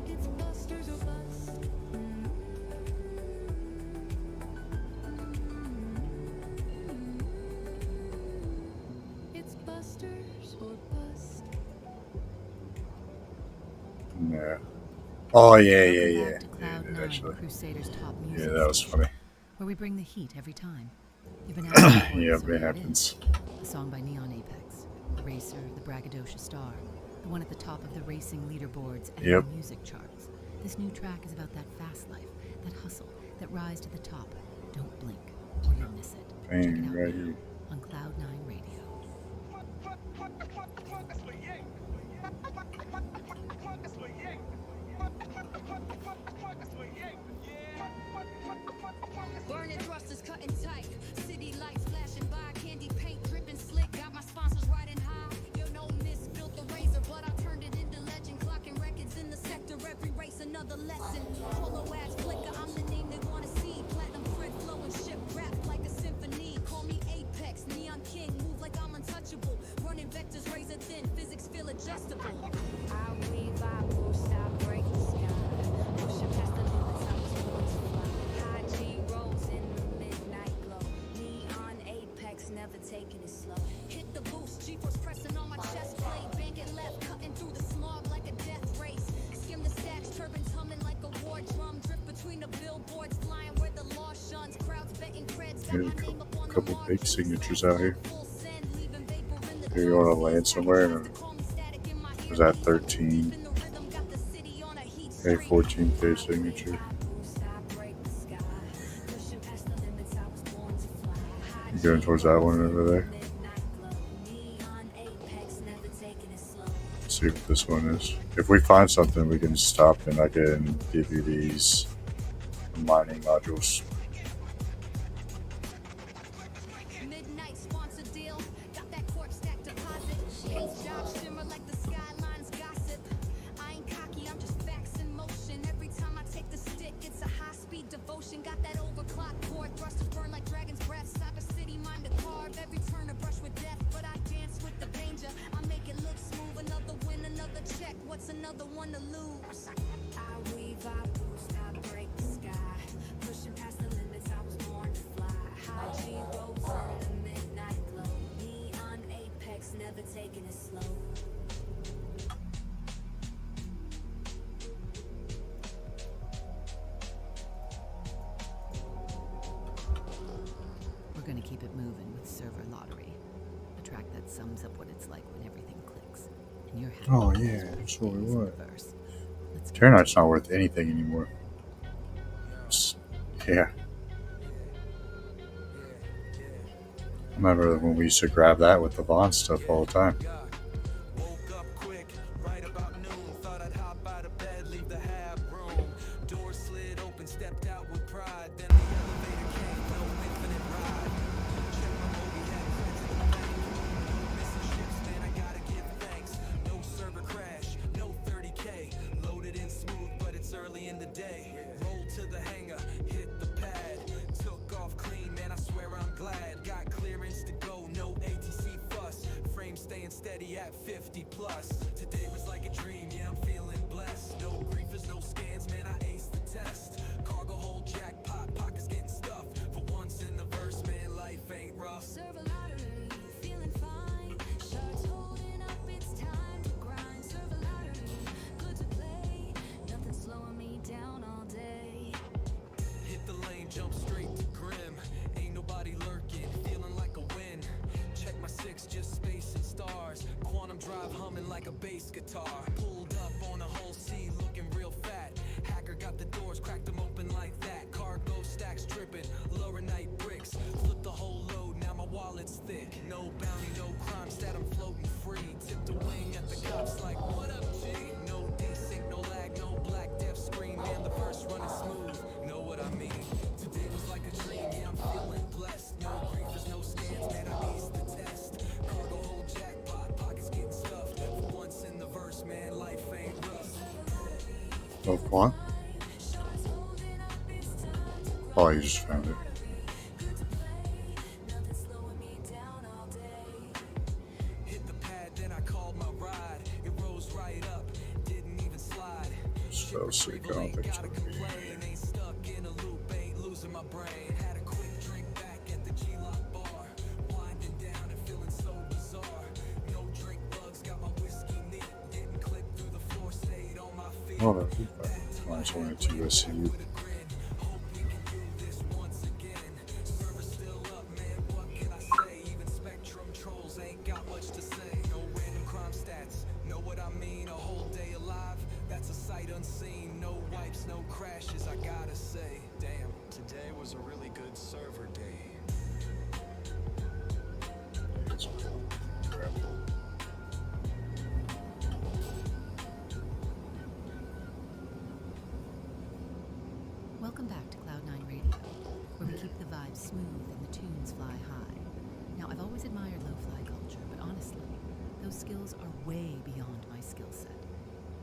It's Buster's or bust. It's Buster's or bust. Yeah. Oh yeah, yeah, Welcome yeah. back to Yeah, Cloud it 9, actually. Crusader's top Yeah, music that was station, funny. where we bring the heat every time. You've been asking for Yeah, so it here it happens. is. A song by Neon Apex, the racer, the braggadocious star, the one at the top of the racing leaderboards and Yep. the music charts. This new track is about that fast life, that hustle, that rise to the top. Don't blink, or you'll miss it. Check it Bang, out right now here. on Cloud 9 Radio. Burning thrusters cutting tight. City lights flashing by. Candy paint dripping slick. Got my sponsors riding high. You know Miss built the razor, but I turned it into legend. Clocking records in the sector. Every race another lesson. Polo ads flicker. I'm the name they wanna see. Platinum thread flowing ship rap like a symphony. Call me Apex, Neon King. Move like I'm untouchable. Running vectors razor thin. Physics feel adjustable. I weave, I move, stop, break the sky. Pushing past the limits, I was born to fly. High G rolls in the midnight glow. Neon Apex, never taking it slow. Hit the boost, G-force pressing on my chest plate. Banking left, cutting through the smog like a death race. Skim the stacks, turbines humming like a war drum. Drift between the billboards, flying where the law shuns. Crowds betting creds, got There's my name up on the couple big margins. signatures out here. Full send, leaving vapor in the Here you want to land somewhere? Was that 13? A 14K signature. You going towards that one over there? See what this one is. If we find something, we can stop and I can give you these mining modules. Midnight sponsor deal, got that court stack deposit. Hates job shimmer like the skylines gossip. I ain't cocky, I'm just facts in motion. Every time I take the stick, it's a high speed devotion. Got that overclock cord, thrusters burn like dragon's breath. Stop a city, mind to carve. Every turn a brush with death, but I dance with the danger. I make it look smooth, another win, another check. What's another one to lose? I weave, I boost, I break the sky. Pushing past the limits, I was born to fly. High G rolls in the midnight glow. Neon Apex, never taking it slow. We're gonna keep it moving with Server Lottery, a track that sums up what it's like when everything clicks. And you're happy. Oh yeah, that's what we It's in want. reverse. Let's get Terranite's not worth anything anymore. Yeah. I remember when we used to grab that with the Vaughn stuff all the time. Woke up quick, right about noon. Thought I'd hop out of bed, leave the hab room. Door slid open, stepped out with pride. Then the elevator came, no infinite ride. Check my Moby, had friends in the bank. Missing ships, man, I gotta give thanks. No server crash, no 30K. Loaded in smooth, but it's early in the day. Roll to the hangar, hit the pad. Took off clean, man, I swear I'm glad. Got clearance to go, no ATC fuss. Frame staying steady at 50 plus. Today was like a dream, yeah, I'm feeling blessed. No griefers, no scans, man, I aced the test. Cargo hold jackpot, pockets getting stuffed. For once in the verse, man, life ain't rough. Server lottery, feeling fine. Shirts holding up, it's time to grind. Server lottery, good to play. Nothing slowing me down all drive humming like a bass guitar. Pulled up on a whole C looking real fat. Hacker got the doors, cracked them open like that. Cargo stacks dripping, lower night bricks. Flip the whole load, now my wallet's thick. No bounty, no crime, stat I'm floating free. Tip the wing at the cops like, what up, G? No desync, no lag, no black death screen. Man, the verse running smooth, know what I mean? Today was like a dream, yeah, I'm feeling blessed. No griefers, no scans, man, I aced the test. Cargo hold jackpot, pockets getting stuffed. For once in the verse, man, life ain't rough. Of what? Oh, you just found it. Hit the pad, then I called my ride. It rose right up, didn't even slide. So sick, I don't think it's Gotta gonna be. complain, ain't stuck in a loop, ain't losing my brain. Had a quick drink back at the G-Lock bar. Winding down and feeling so bizarre. No drink bugs, got my whiskey neat. Getting clipped through the floor, stayed on my feet. Oh, that's nice one to USCU. With a grin, hope we can do this once again. Server's still up, man, what can I say? Even Spectrum trolls ain't got much to say. No random crime stats, know what I mean? A whole day alive, that's a sight unseen. No wipes, no crashes, I gotta say. Damn, today was a really good server day. Welcome back to Cloud9 Radio, where we keep the vibes smooth and the tunes fly high. Now, I've always admired lo-fi culture, but honestly, those skills are way beyond my skill set.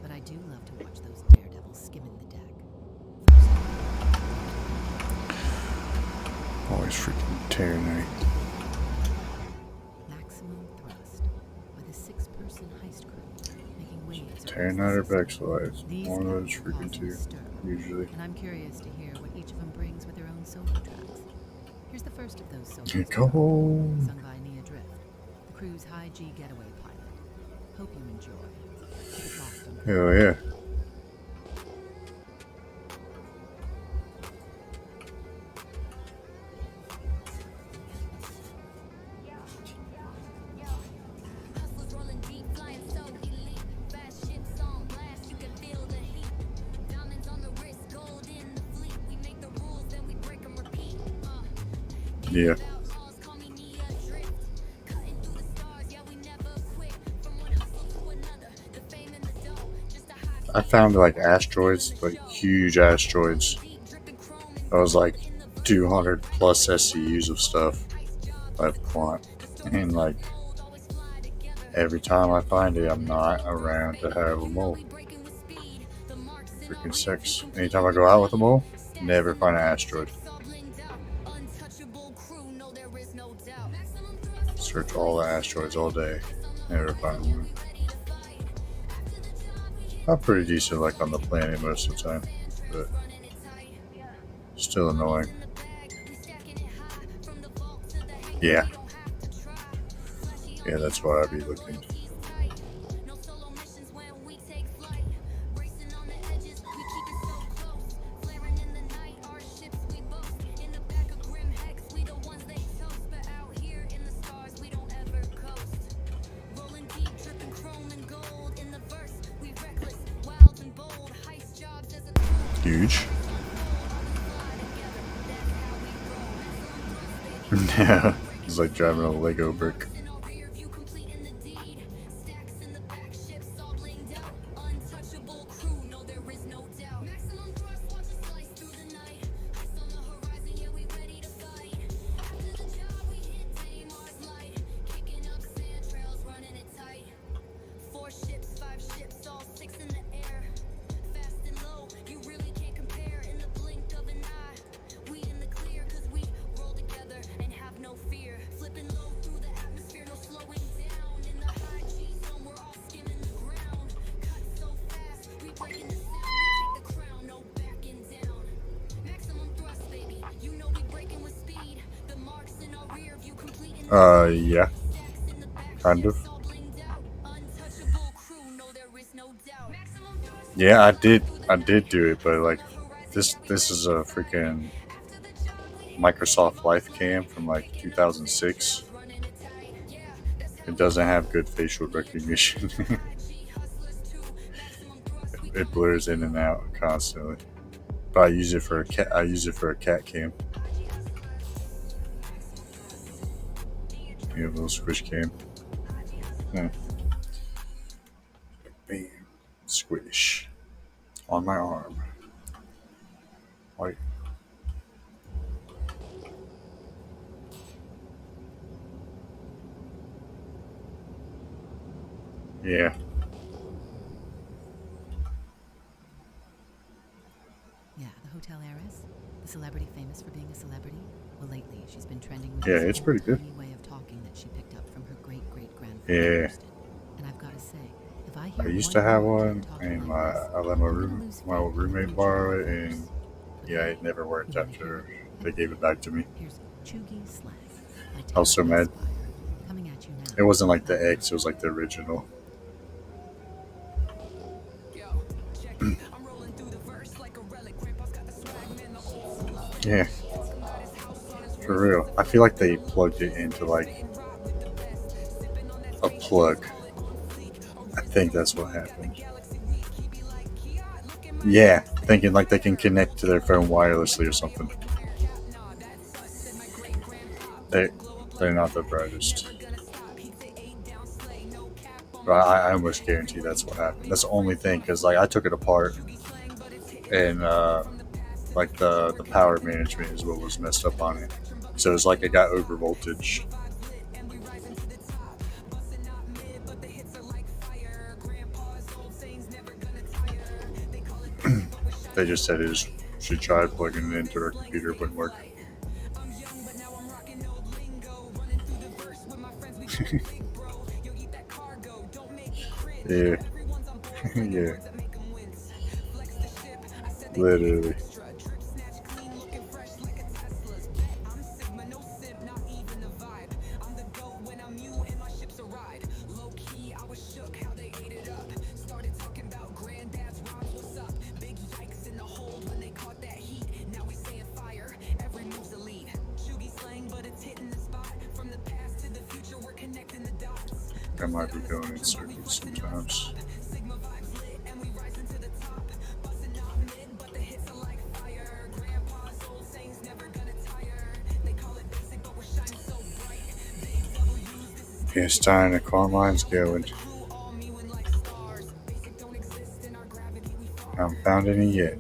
But I do love to watch those daredevils skimming the deck. Always freaking Terranite. Maximum Thrust, with a 6-person heist crew, making waves. Terranite or Backslide. These One of those guys are freaking causing two, a stir, usually. and I'm curious to hear what each of them brings with their own solo tracks. Here's the first of those solos. Get going. Sung by Nia Drift, the crew's high G getaway pilot. Hope you enjoy. Keep it locked on Hell yeah. Hustlers rolling deep, flying so elite. Fast ships on blast, you can feel the heat. Diamonds on the wrist, gold in the fleet. We make the rules, then we break and repeat. Yeah. About laws, call me Nia Drift. Cutting through the stars, yeah, we never quit. From one hustle to another, the fame and the dough. Just a high I found like asteroids, like huge asteroids. That was like 200 plus SCUs of stuff I've quant. And like every time I find it, I'm not around to have them all. Freaking six. Anytime I go out with them all, never find an asteroid. Search all the asteroids all day, never find one. I'm pretty decent like on the planet most of the time, but still annoying. Yeah. Yeah, that's why I'd be looking. Huge. Yeah, it's like driving a Lego brick. Yeah. Kind of. Yeah, I did do it, but like this is a freaking Microsoft Life Cam from like 2006. It doesn't have good facial recognition. It blurs in and out constantly. But I use it for a cat. I use it for a cat cam. You have a little squish cam. Bam. Squish on my arm. Like, yeah. Yeah, the hotel heiress, the celebrity famous for being a celebrity. Well, lately she's been trending with Yeah, this it's pretty good. tiny way of talking that she picked up from her great-great-grandfather. Yeah. And I've got to say, if I hear I used to have one, talking and like this, I let my old roommate borrow it, and yeah, it never worked after they gave it back to me. Here's Chuggy Slang by I was so Tara mad. Inspire, coming at you now. It wasn't like the X; it was like the original. Yeah, for real. I feel like they plugged it into like a plug. I think that's what happened. Yeah, thinking like they can connect to their phone wirelessly or something. They're not the brightest. But I almost guarantee that's what happened. That's the only thing, because like I took it apart, and like the power management is what was messed up on it. So it's like it got over voltage. They just said it should try plugging it into their computer, it wouldn't work. Yeah. Yeah. Literally. I might be going in circles sometimes. It's time the call line's going. I haven't found any yet.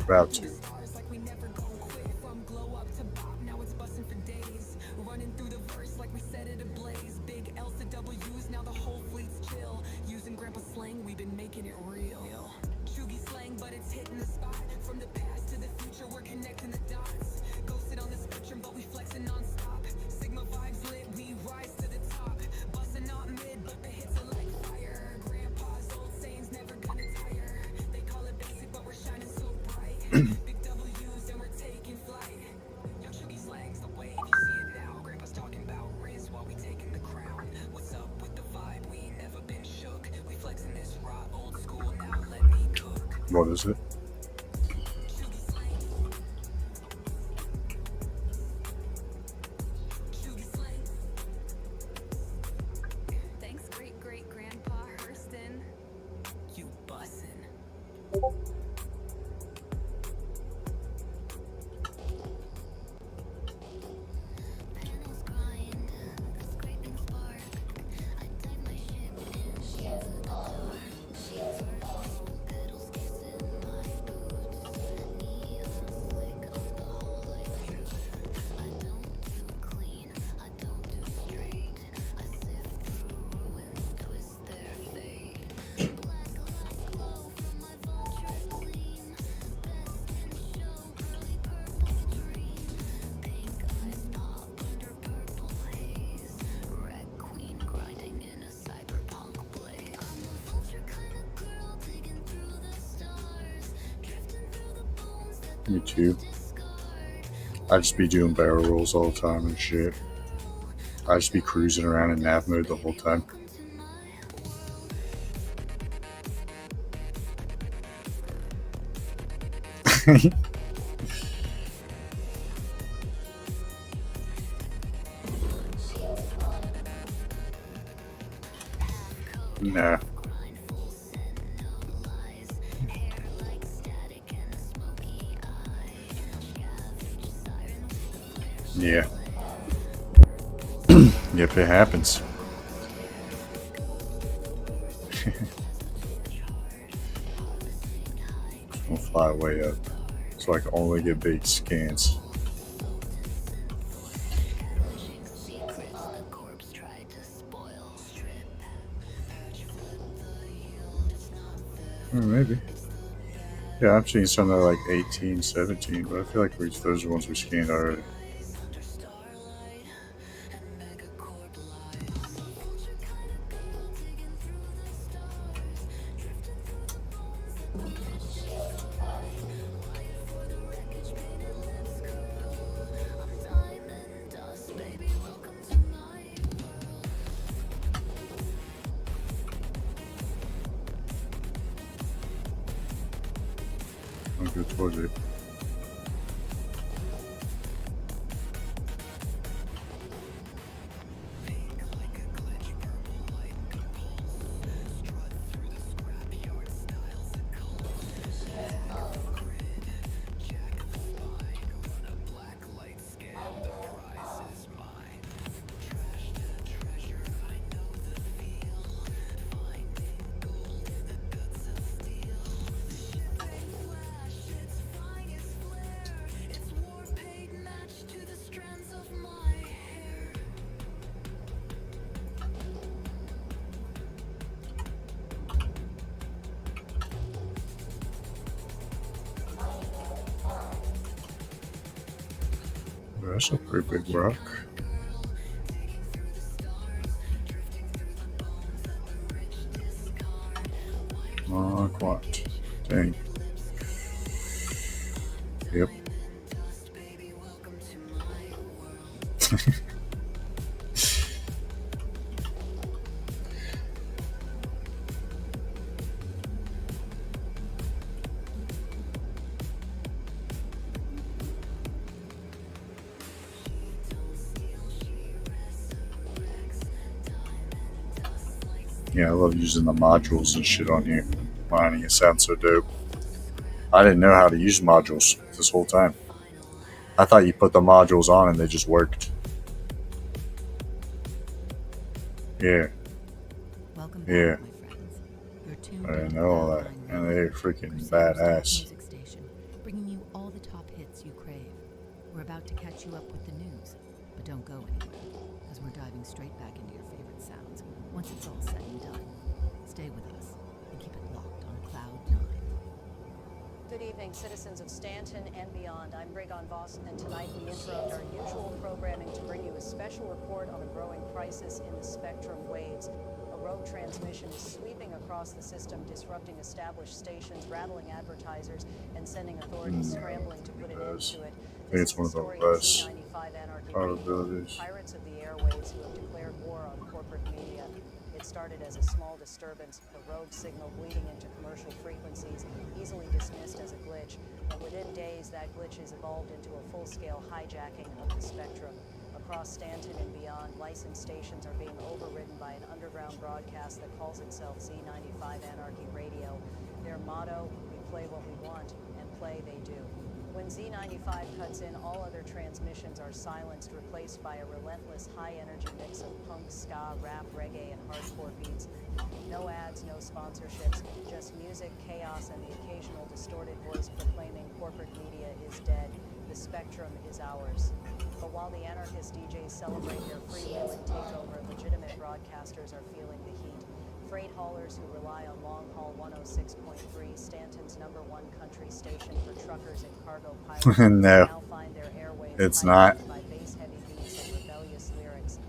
About to. What is it? Thanks, great-great-grandpa Hurston. You bussin'. Me too. I just be doing barrel rolls all the time and shit. I just be cruising around in nav mode the whole time. Nah. Yeah. Yep, it happens. We'll fly way up, so I can only get big scans. Maybe. Yeah, I've seen some that are like 18, 17, but I feel like those are ones we scanned already. I'll go towards it. That's a pretty big rock. Oh, quite. Dang. Yep. Yeah, I love using the modules and shit on here. Mining, it sounds so dope. I didn't know how to use modules this whole time. I thought you put the modules on and they just worked. Yeah. Welcome back, Yeah. my friends. You're tuned I didn't into know all Cloud that. Nine And Radio, they're freaking Crusader's top badass. music station, bringing you all the top hits you crave. We're about to catch you up with the news, but don't go anywhere, because we're diving straight back into your favorite sounds once it's all said and done. Stay with us and keep it locked on Cloud 9. Good evening, citizens of Stanton and beyond. I'm Brigon Voss, and tonight we interrupt our usual programming to bring you a special report on a growing crisis in the spectrum waves. A rogue transmission is sweeping across the system, disrupting established stations, rattling advertisers, and sending authorities scrambling to put an end to it. I think it's one of the less Z95 Anarchy probabilities. pirates of the airwaves who have declared war on corporate media. It started as a small disturbance, a rogue signal bleeding into commercial frequencies, easily dismissed as a glitch, but within days that glitch has evolved into a full-scale hijacking of the spectrum. Across Stanton and beyond, licensed stations are being overridden by an underground broadcast that calls itself Z95 Anarchy Radio. Their motto, we play what we want, and play they do. When Z95 cuts in, all other transmissions are silenced, replaced by a relentless high-energy mix of punk, ska, rap, reggae, and hardcore beats. No ads, no sponsorships, just music, chaos, and the occasional distorted voice proclaiming corporate media is dead. The spectrum is ours. But while the anarchist DJs celebrate their freewheeling takeover, legitimate broadcasters are feeling the heat. Freight haulers who rely on long-haul 106.3, Stanton's #1 country station for truckers and cargo pilots, No, now find their airwaves it's not. hijacked by bass-heavy beats and rebellious lyrics.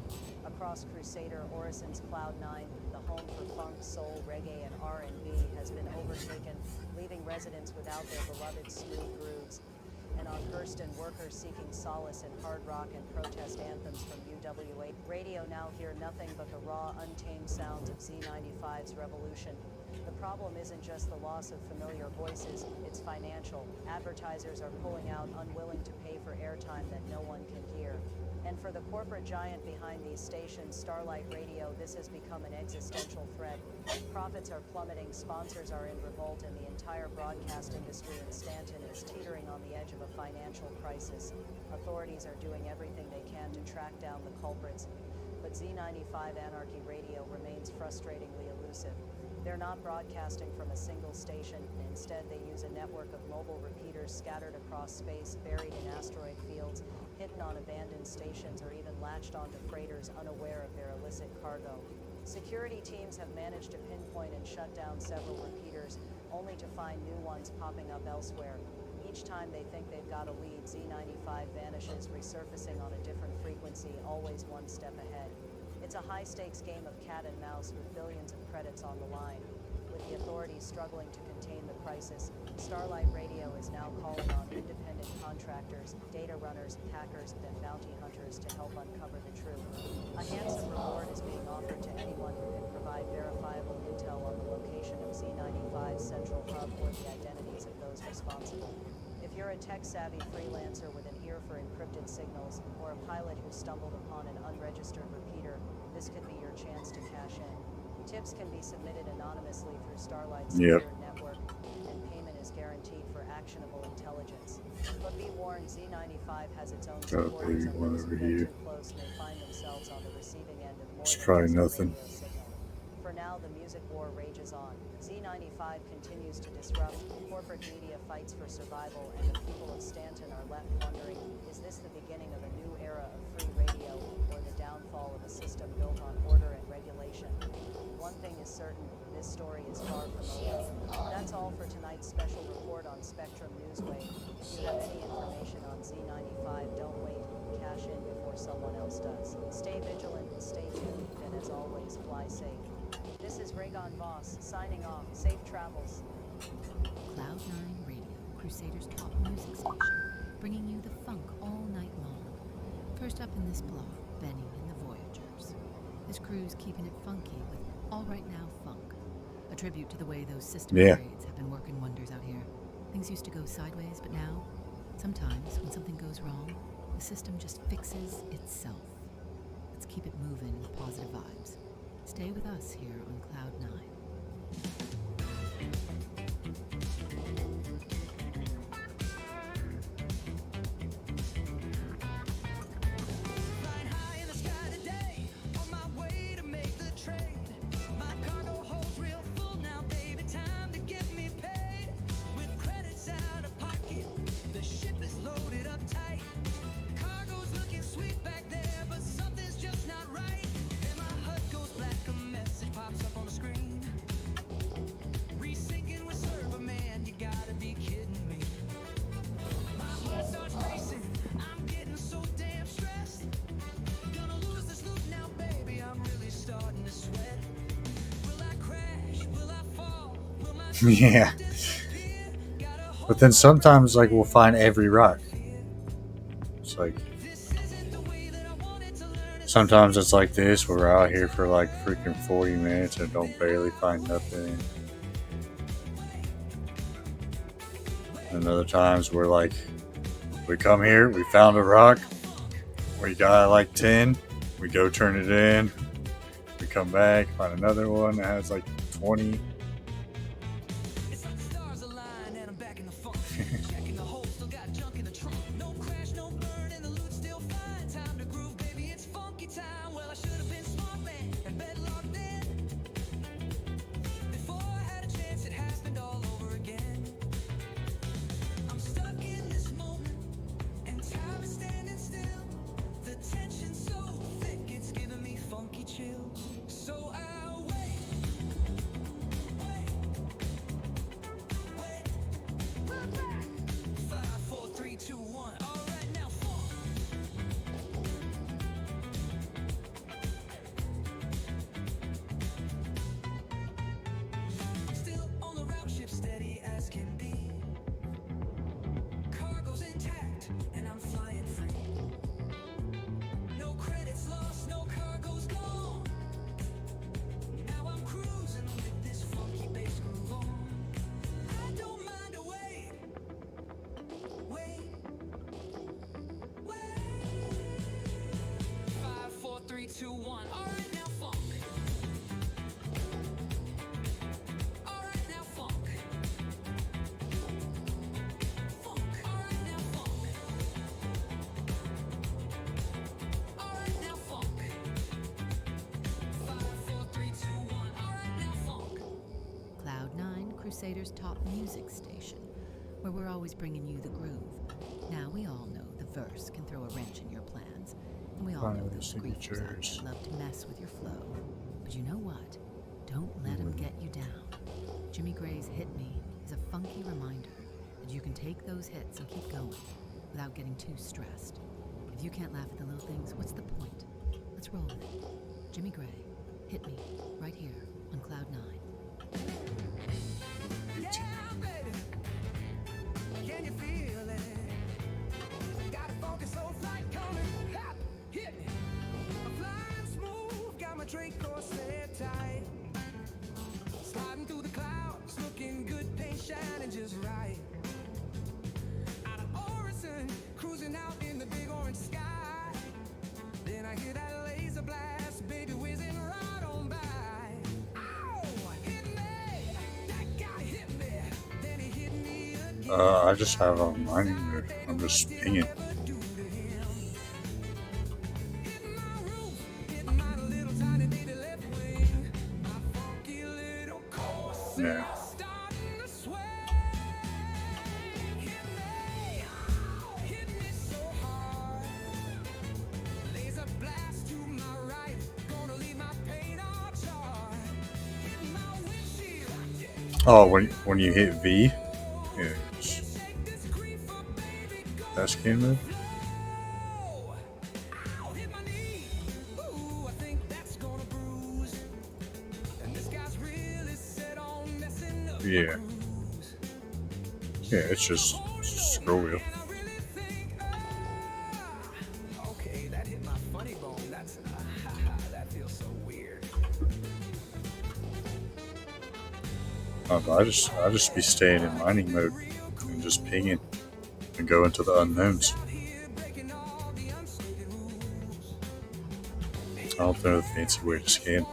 Across Crusader, Orison's Cloud 9, the home for funk, soul, reggae, and R&B, has been overtaken, leaving residents without their beloved smooth grooves. And on Hurston, workers seeking solace in hard rock and protest anthems from UWA. Radio now hear nothing but the raw, untamed sounds of Z95's revolution. The problem isn't just the loss of familiar voices, it's financial. Advertisers are pulling out, unwilling to pay for airtime that no one can hear. And for the corporate giant behind these stations, Starlight Radio, this has become an existential threat. Profits are plummeting, sponsors are in revolt, and the entire broadcast industry in Stanton is teetering on the edge of a financial crisis. Authorities are doing everything they can to track down the culprits, but Z95 Anarchy Radio remains frustratingly elusive. They're not broadcasting from a single station, and instead they use a network of mobile repeaters scattered across space, buried in asteroid fields, hidden on abandoned stations, or even latched onto freighters unaware of their illicit cargo. Security teams have managed to pinpoint and shut down several repeaters, only to find new ones popping up elsewhere. Each time they think they've got a lead, Z95 vanishes, resurfacing on a different frequency, always one step ahead. It's a high-stakes game of cat and mouse with billions of credits on the line. With the authorities struggling to contain the crisis, Starlight Radio is now calling on independent contractors, data runners, hackers, and bounty hunters to help uncover the truth. A handsome reward is being offered to anyone who can provide verifiable intel on the location of Z95's central hub or the identities of those responsible. If you're a tech-savvy freelancer with an ear for encrypted signals, or a pilot who stumbled upon an unregistered repeater, this could be your chance to cash in. Tips can be submitted anonymously through Starlight's secure network, and payment is guaranteed for actionable intelligence. But be warned, Z95 has its own supporters, and those who get too close may find themselves on the receiving end of more than just a radio signal. For now, the music war rages on. Z95 continues to disrupt, corporate media fights for survival, and the people of Stanton are left wondering, is this the beginning of a new era of free radio, or the downfall of a system built on order and regulation? One thing is certain, this story is far from over. That's all for tonight's special report on Spectrum Newswave. If you have any information on Z95, don't wait. Cash in before someone else does. Stay vigilant, stay tuned, and as always, fly safe. This is Raygon Voss, signing off. Safe travels. Cloud9 Radio, Crusader's top music station, bringing you the funk all night long. First up in this block, Benny and the Voyagers. This crew's keeping it funky with All Right Now Funk, a tribute to the way those system upgrades have been working wonders out here. Things used to go sideways, but now, sometimes when something goes wrong, the system just fixes itself. Let's keep it moving with positive vibes. Stay with us here on Cloud9. Flying high in the sky today, on my way to make the trade. My cargo holds real full now, baby, time to get me paid. With credits out of pocket, the ship is loaded up tight. Cargo's looking sweet back there, but something's just not right. And my HUD goes black, a message pops up on the screen. Resyncing with server, man, you gotta be kidding me. My heart starts racing, I'm getting so damn stressed. Gonna lose this loop now, baby, I'm really starting to sweat. Will I crash? Will I fall? Will my Yeah. But then sometimes, like, we'll find every rock. It's like, sometimes it's like this, we're out here for like freaking 40 minutes and don't barely find nothing. And other times we're like, we come here, we found a rock, we got like 10, we go turn it in, we come back, find another one that has like 20. It's like the stars align and I'm back in the funk. Checking the hole, still got junk in the trunk. No crash, no burn, and the loot's still fine. Time to groove, baby, it's funky time. Well, I should have been smart, man, and bed locked in. Before I had a chance, it happened all over again. I'm stuck in this moment, and time is standing still. The tension's so thick, it's giving me funky chills. So I wait. Crusader's top music station, where we're always bringing you the groove. Now, we all know the verse can throw a wrench in your plans, and we all know those griefers out there love to mess with your flow. But you know what? Don't let them get you down. Jimmy Gray's Hit Me is a funky reminder that you can take those hits and keep going without getting too stressed. If you can't laugh at the little things, what's the point? Let's roll with it. Jimmy Gray, Hit Me, right here on Cloud 9. Yeah, baby. Can you feel it? Got a funky soul flight coming. Hop, hit me. I'm flying smooth, got my drink corset tight. Sliding through the clouds, looking good, paint shining just right. Out of Orison, cruising out in the big orange sky. Then I hear that laser blast, baby whizzing right on by. Ow! Hit me! That guy hit me. Then he hit me again. I just have a mining mode. I'm just pinging. Yeah. Oh, when you hit V, yeah, that's game mode. Yeah. Yeah, it's just scroll wheel. Okay, that hit my funny bone. That's that feels so weird. But I just be staying in mining mode and just pinging and go into the unknowns. I don't know the fancy way to scan.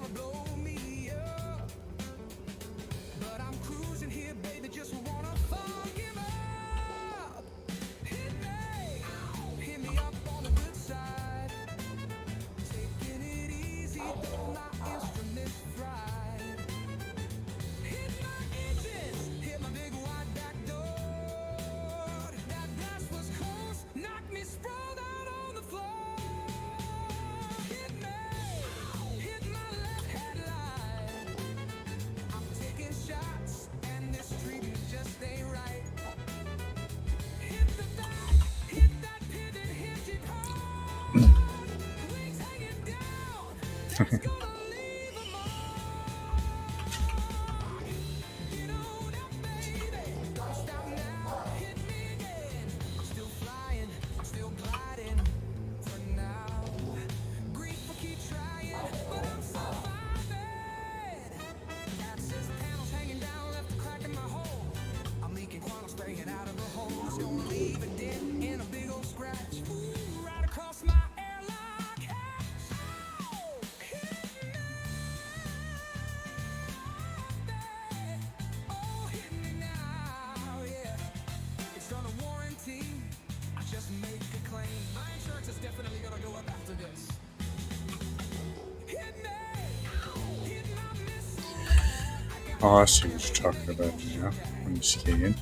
Oh, I see what you're talking about now. When you scan.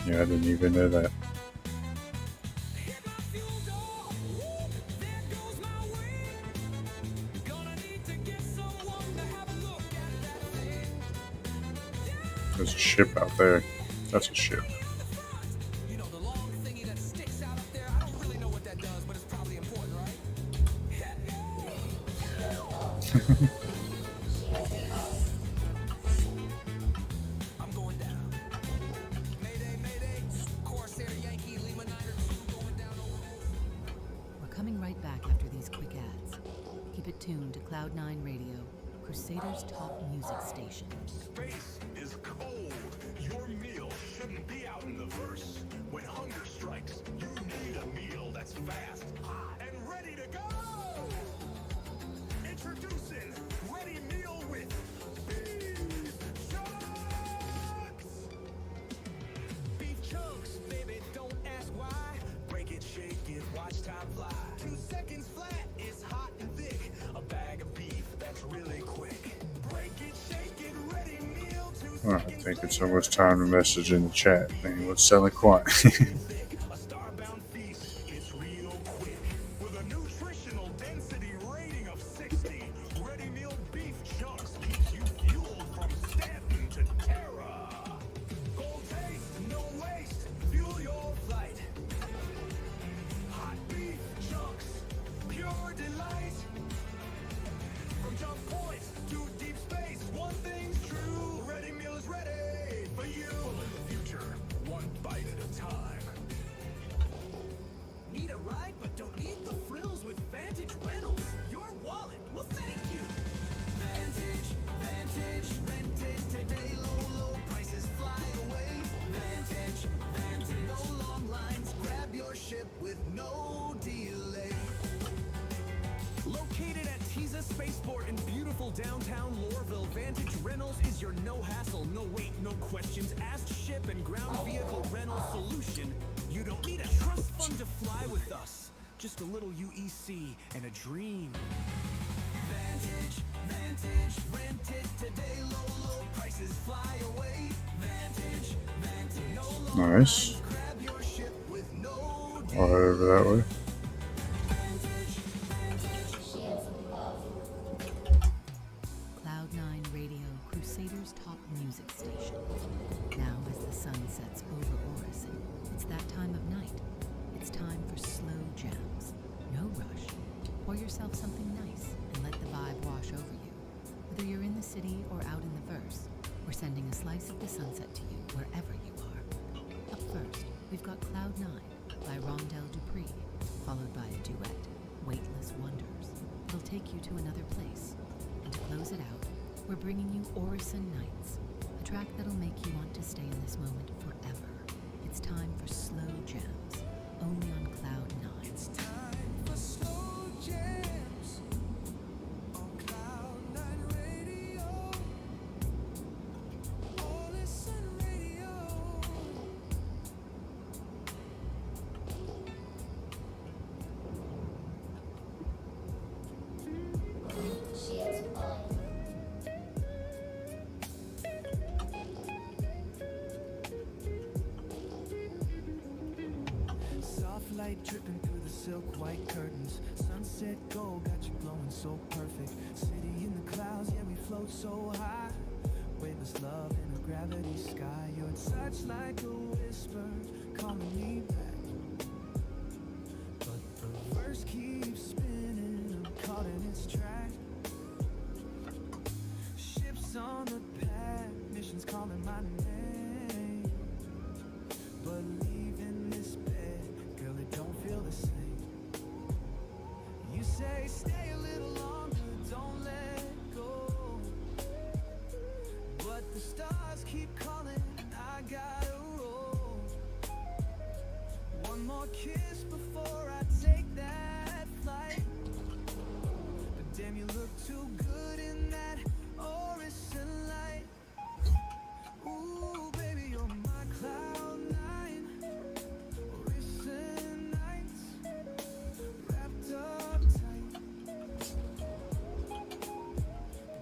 Yeah, I didn't even know that. There's a ship out there. That's a ship. You know, the long thingy that sticks out up there, I don't really know what that does, but it's probably important, right? I'm going down. Mayday, mayday. Corsair Yankee Lima 902 going down over. We're coming right back after these quick ads. Keep it tuned to Cloud 9 Radio, Crusader's top music station. Space is cold. Your meal shouldn't be out in the verse. When hunger strikes, you need a meal that's fast, hot, and ready to go. Introducing Ready Meal with Beef Chunks. Beef chunks, baby, don't ask why. Break it, shake it, watch time fly. 2 seconds flat, it's hot and thick. A bag of beef that's really quick. Break it, shake it, ready meal. 2 seconds I think it's almost time to message in the chat. Man, what's selling quiet? A starbound feast, it's real quick. With a nutritional density rating of 60, ready meal beef chunks keeps you fueled from Stanton to Terra. Gold taste, no waste, fuel your flight. Hot beef chunks, pure delight. From jump points to deep space, one thing's true. Ready meal is ready for you. In the future, one bite at a time. Need a ride but don't need the frills with Vantage Rentals. Your wallet will thank you. Vantage, Vantage, rent it today. Low prices fly away. Vantage, Vantage, no long lines. Grab your ship with no delay. Located at Teasa Spaceport in beautiful downtown Lorville, Vantage Rentals is your no hassle, no wait, no questions asked ship and ground vehicle rental solution. You don't need a trust fund to fly with us, just a little UEC and a dream. Vantage, Vantage, rent it today. Low prices fly away. Vantage, Vantage, no long Nice. lines. Grab your ship with no I'll head over that way. Cloud9 Radio, Crusader's top music station. Now as the sun sets over Orison, it's that time of night. It's time for slow jams. No rush. Pour yourself something nice and let the vibe wash over you. Whether you're in the city or out in the verse, we're sending a slice of the sunset to you wherever you are. Up first, we've got Cloud9 by Rondell Dupree, followed by a duet, Weightless Wonders. It'll take you to another place. And to close it out, we're bringing you Orison Nights, a track that'll make you want to stay in this moment forever. It's time for slow jams, only on Cloud9. It's time for slow jams on Cloud9 Radio. Orison Radio. Soft light dripping through the silk white curtains. Sunset gold got you glowing so perfect. City in the clouds, yeah, we float so high. Weightless love in a gravity sky. Your touch like a whisper, calling me back. But the verse keeps spinning, I'm caught in its track. Ships on the path, missions calling my name. But leaving this bed, girl, it don't feel the same. You say stay a little longer, don't let go. But the stars keep calling, I gotta roll. One more kiss before I take that flight. But damn, you look too good in that Orison light. Ooh, baby, you're my Cloud9. Orison nights, wrapped up tight.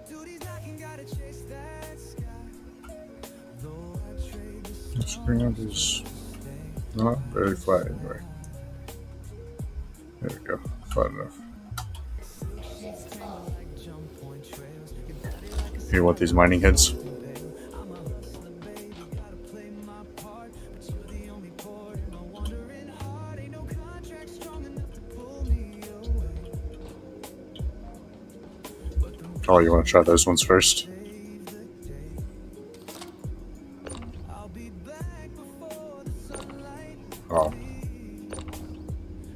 Duty's knocking, gotta chase that sky. Though I trade the This ground is not very flat anyway. There we go. Flat enough. You want these mining heads? I'm a hustler, baby, gotta play my part. But you're the only port in my wandering heart. Ain't no contract strong enough to pull me away. But the Oh, you want to try those ones first? save the day. I'll be back before the sunlight. Oh,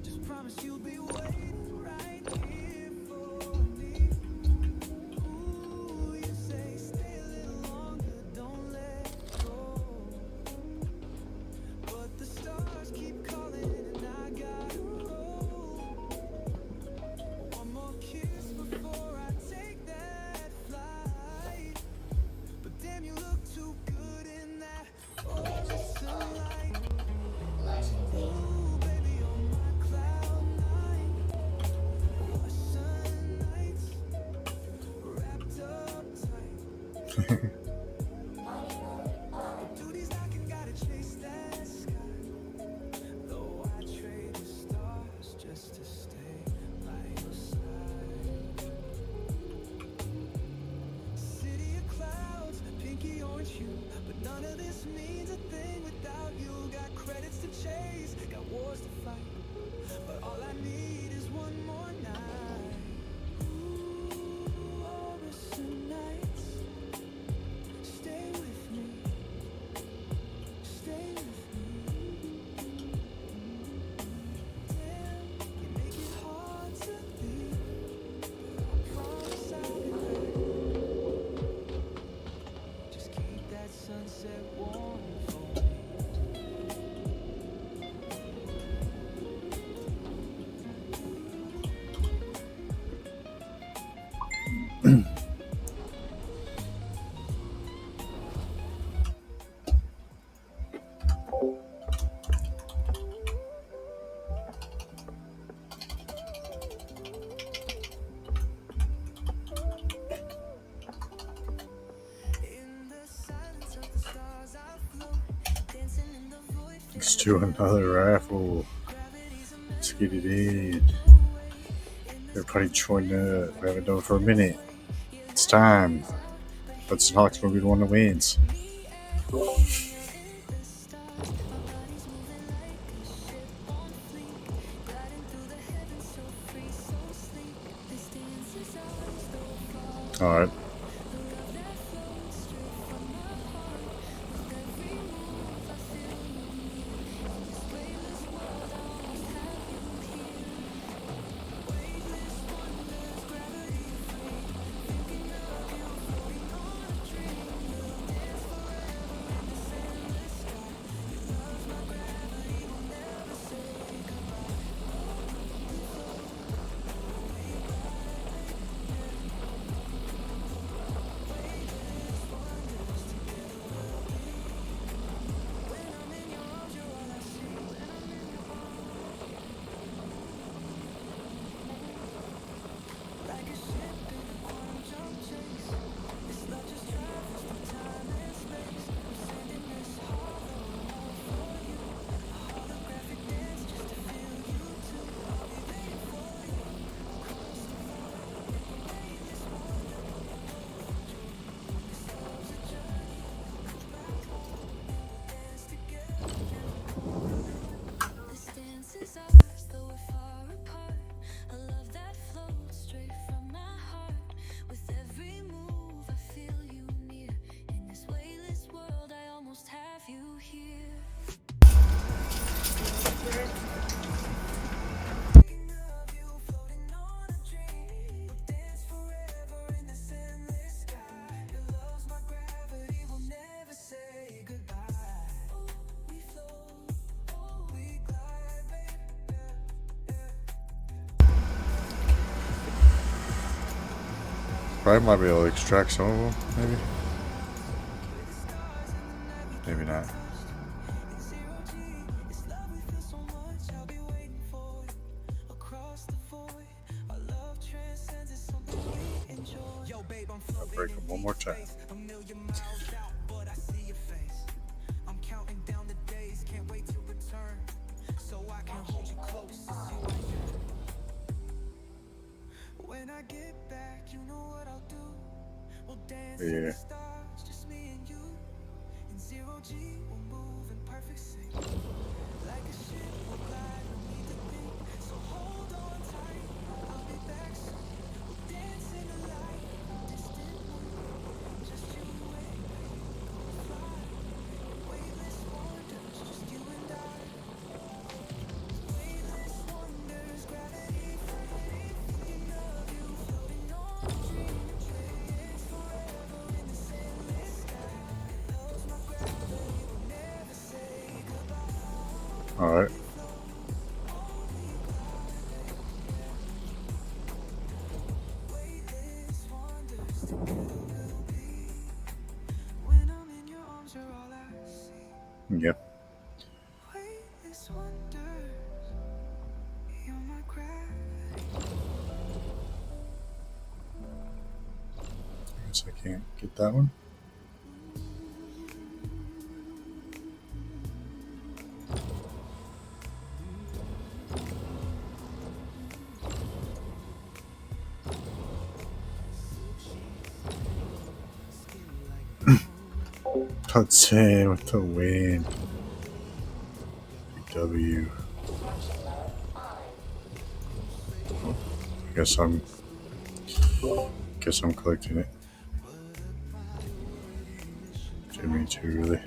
Just promise you'll be waiting right here for me. Ooh, you say stay a little longer, don't let go. But the stars keep calling and I gotta roll. One more kiss before I take that flight. But damn, you look too good in that Orison light. Ooh, baby, on my Cloud9. Orison nights, wrapped up tight. you, but none of this means a thing without you. Got credits to chase, got wars to fight, but all I need is one more night. Ooh, August nights, stay with me, stay with me. Damn, you make it hard to leave, but I promise I'll be back. Just keep that sunset warm for me. In the silence of the stars I float, dancing in the void. Let's do another raffle. Let's get it in. Everybody join up. We haven't done it for a minute. It's time. Let's talk to be the one that wins. Alright. Probably might be able to extract some of them, maybe. Maybe not. I'll break them one more time. When I get back, you know what I'll do. We'll dance Yeah. in the stars, just me and you. In zero G, we'll move in perfect sync. Like a ship, we'll glide, no need to think. So hold on tight, I'll be back soon. We'll dance in the light, distant moon. Just you and me, we'll fly. Weightless wonders, just you and I. Weightless wonders, gravity free. Thinking of you, floating on a dream. It's forever in this endless sky. Love's my gravity, will never say goodbye. Alright. Weightless wonders, together we'll be. When I'm in your arms, you're all I see. Yep. Weightless wonders, you're my gravity. Guess I can't get that one. Hudson with the win. W. Guess I'm collecting it. Jimmy too, really.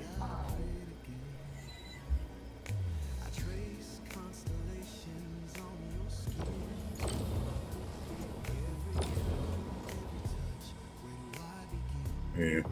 Yeah.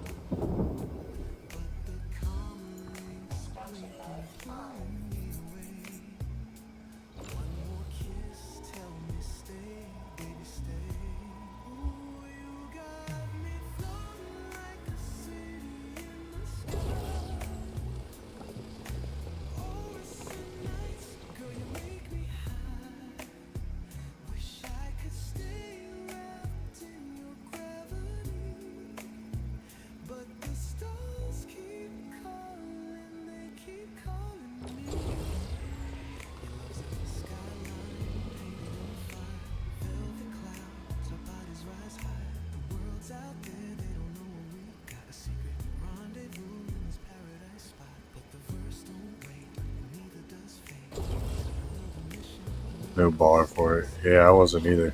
No bar for it. Yeah, I wasn't either.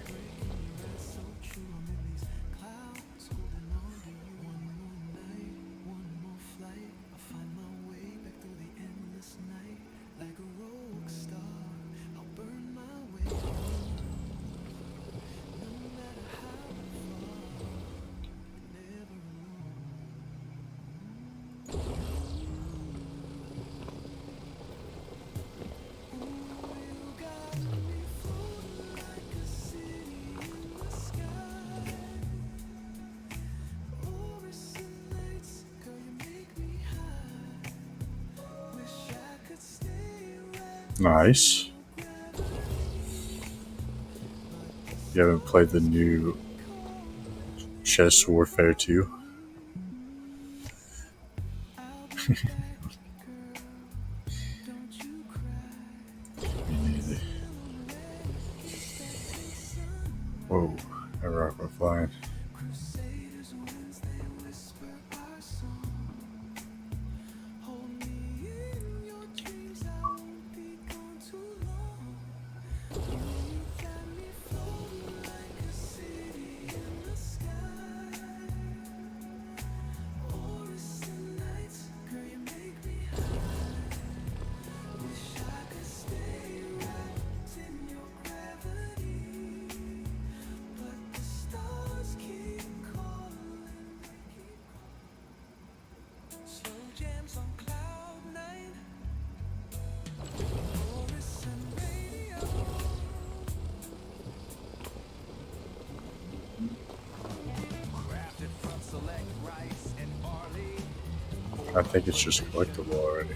Nice. You haven't played the new Chess Warfare 2? Me neither. Whoa, that rock went flying. I think it's just collectible already.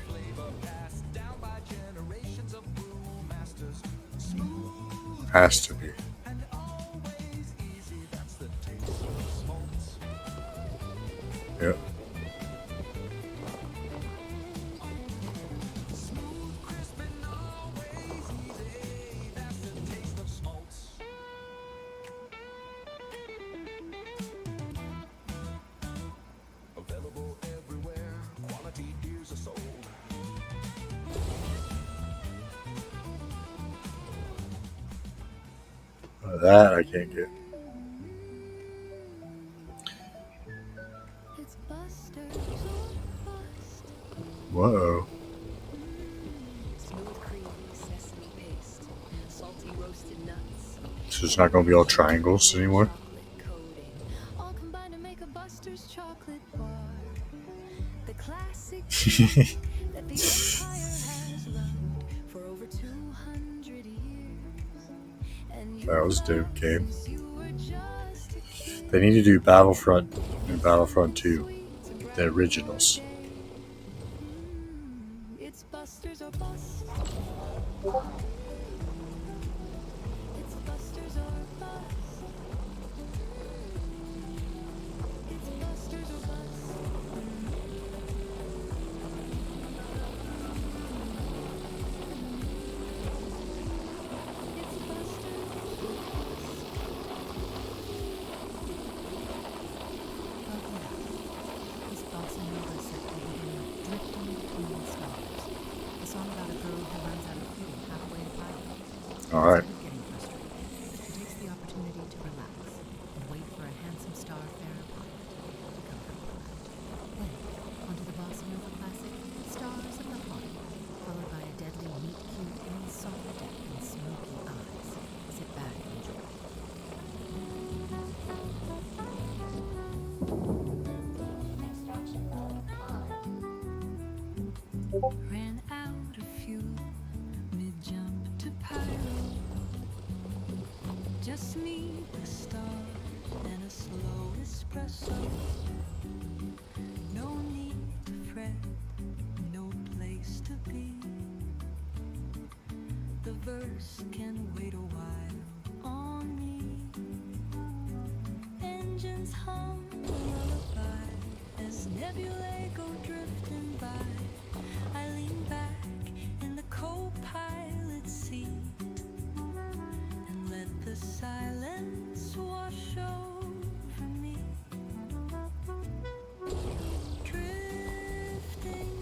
Has to be. Yep. That I can't get. Whoa. So it's not going to be all triangles anymore? All combined to make a Buster's chocolate bar. The classic that the empire has loved for over 200 years. And That was dope game. They need to do Battlefront and Battlefront 2, the originals. It's Buster's or bust. It's Buster's or bust. It's Buster's or bust. This bossa nova set will be All right. Instead of getting frustrated, he takes the opportunity to relax and wait for a handsome Starfarer pilot to come help him out. Then, onto the bossa nova classic, Stars of the Heart, followed by a deadly meet-cute and soft deck and smoky eyes. Sit back and enjoy. Ran out of fuel, mid-jump to pyro. Just need a star and a slow espresso. No need to fret, no place to be. The verse can wait a while on me. Engines hum a lullaby as nebulae go drifting by. I lean back in the co-pilot seat and let the silence wash over me.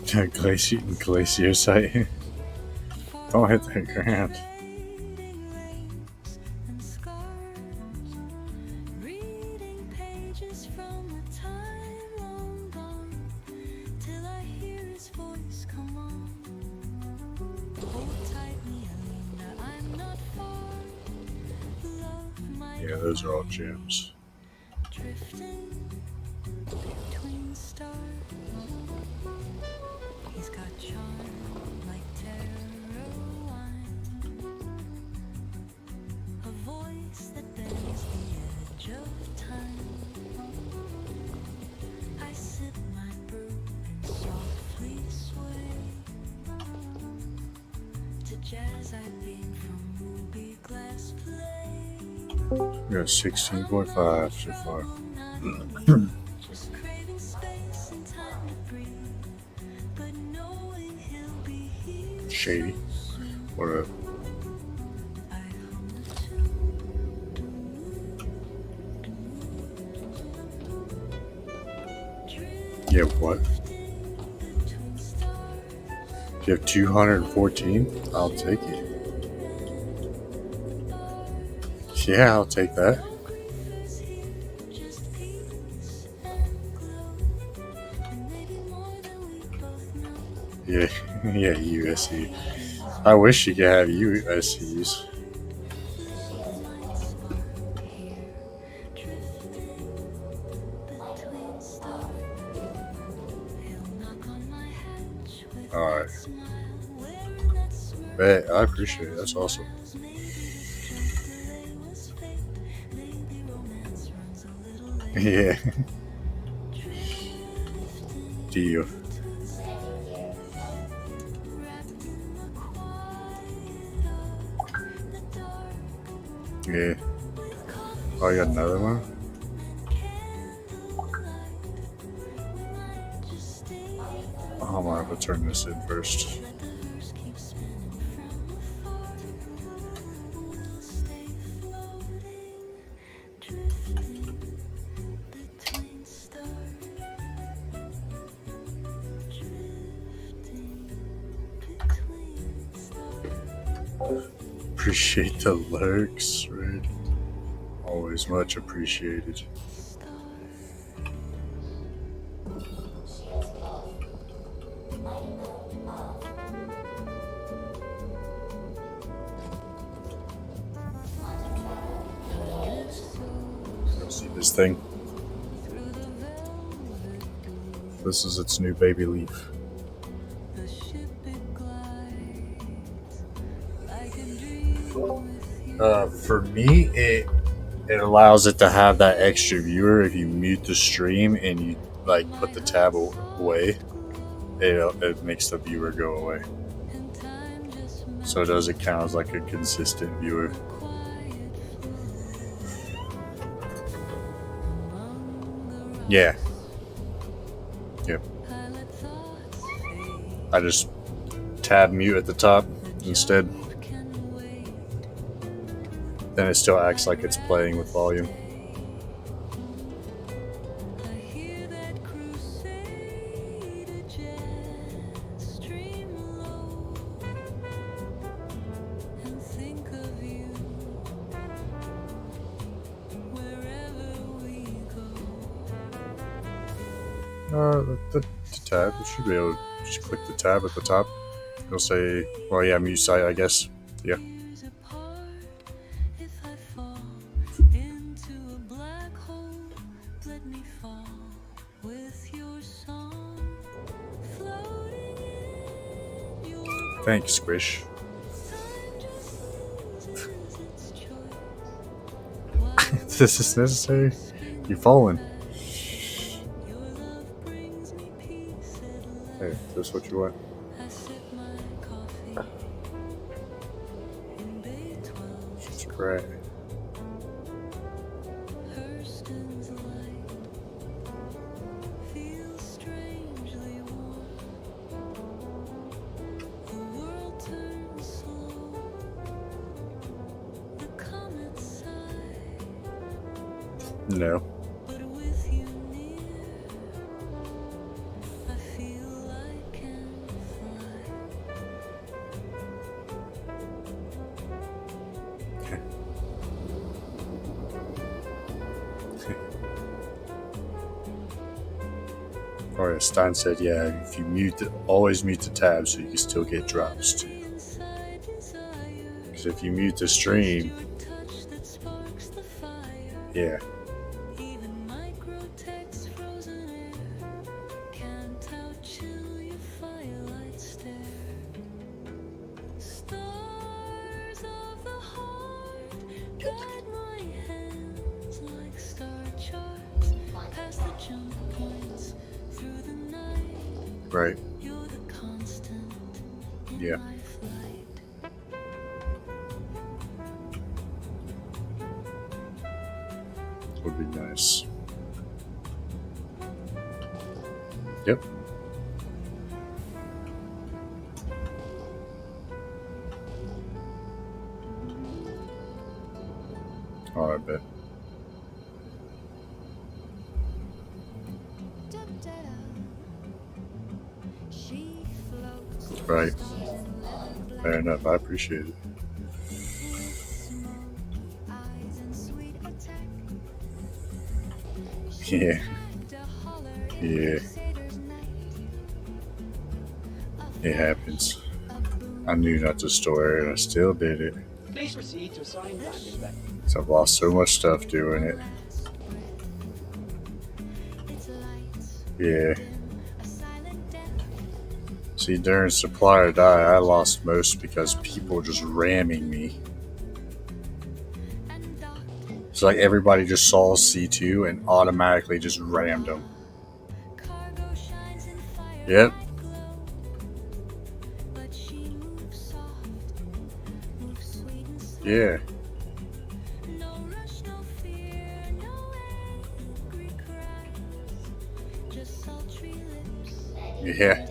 Drifting Glacier site. Don't hit the ground. fading lakes and scars, reading pages from a time long gone, till I hear his voice come on. Hold tightly, Alina, I'm not far. Love my Yeah, those are all gems. drifting between stars. He's got charm like terror wine, a voice that bends the edge of time. I sip my brew and softly sway to jazz I beam from ruby glass play. We got 16.5 so far. Just craving space and time to breathe, but knowing he'll be here Shady. What up? I hum the tune. You have what? Between stars, You have 214? I'll take it. Yeah, I'll take that. no grief is here, just peace and glow, and maybe more than we both know. Yeah, yeah, USC. I wish you could have USCs. Might spark here, drifting between stars. He'll knock on my hatch with Alright. that smile, wearing that smirk. Bet, I appreciate it. That's awesome. Maybe just delay was fate. Maybe romance runs a little late. Yeah, Drifting deal. between stars, wrapped in the quiet of the dark. Yeah. Oh, you got another one? Oh, I'm gonna have to turn this in first. Appreciate the lurks, Red. Always much appreciated. See this thing? This is its new baby leaf. For me, it allows it to have that extra viewer. If you mute the stream and you like put the tab away, it makes the viewer go away. So it doesn't count as like a consistent viewer. Yeah. Yep. I just tab mute at the top instead. Then it still acts like it's playing with volume. Think of The tab. You should be able to just click the tab at the top. It'll say, well, yeah, mute site, I guess. Yeah. Thanks, Squish. This is necessary? You've fallen. Hey, is this what you want? It's great. No. Or as Stein said, yeah, if you always mute the tab so you can still get drops too. Because if you mute the stream, yeah. Right. Yeah. Would be nice. Yep. Oh, I bet. Right. Fair enough. I appreciate it. Yeah. Yeah. It happens. I knew not to store it, and I still did it. Please proceed to sign landing back. So I've lost so much stuff doing it. Yeah. See, during Supply or Die, I lost most because people just ramming me. It's like everybody just saw C2 and automatically just rammed them. Yep. Yeah. Yeah.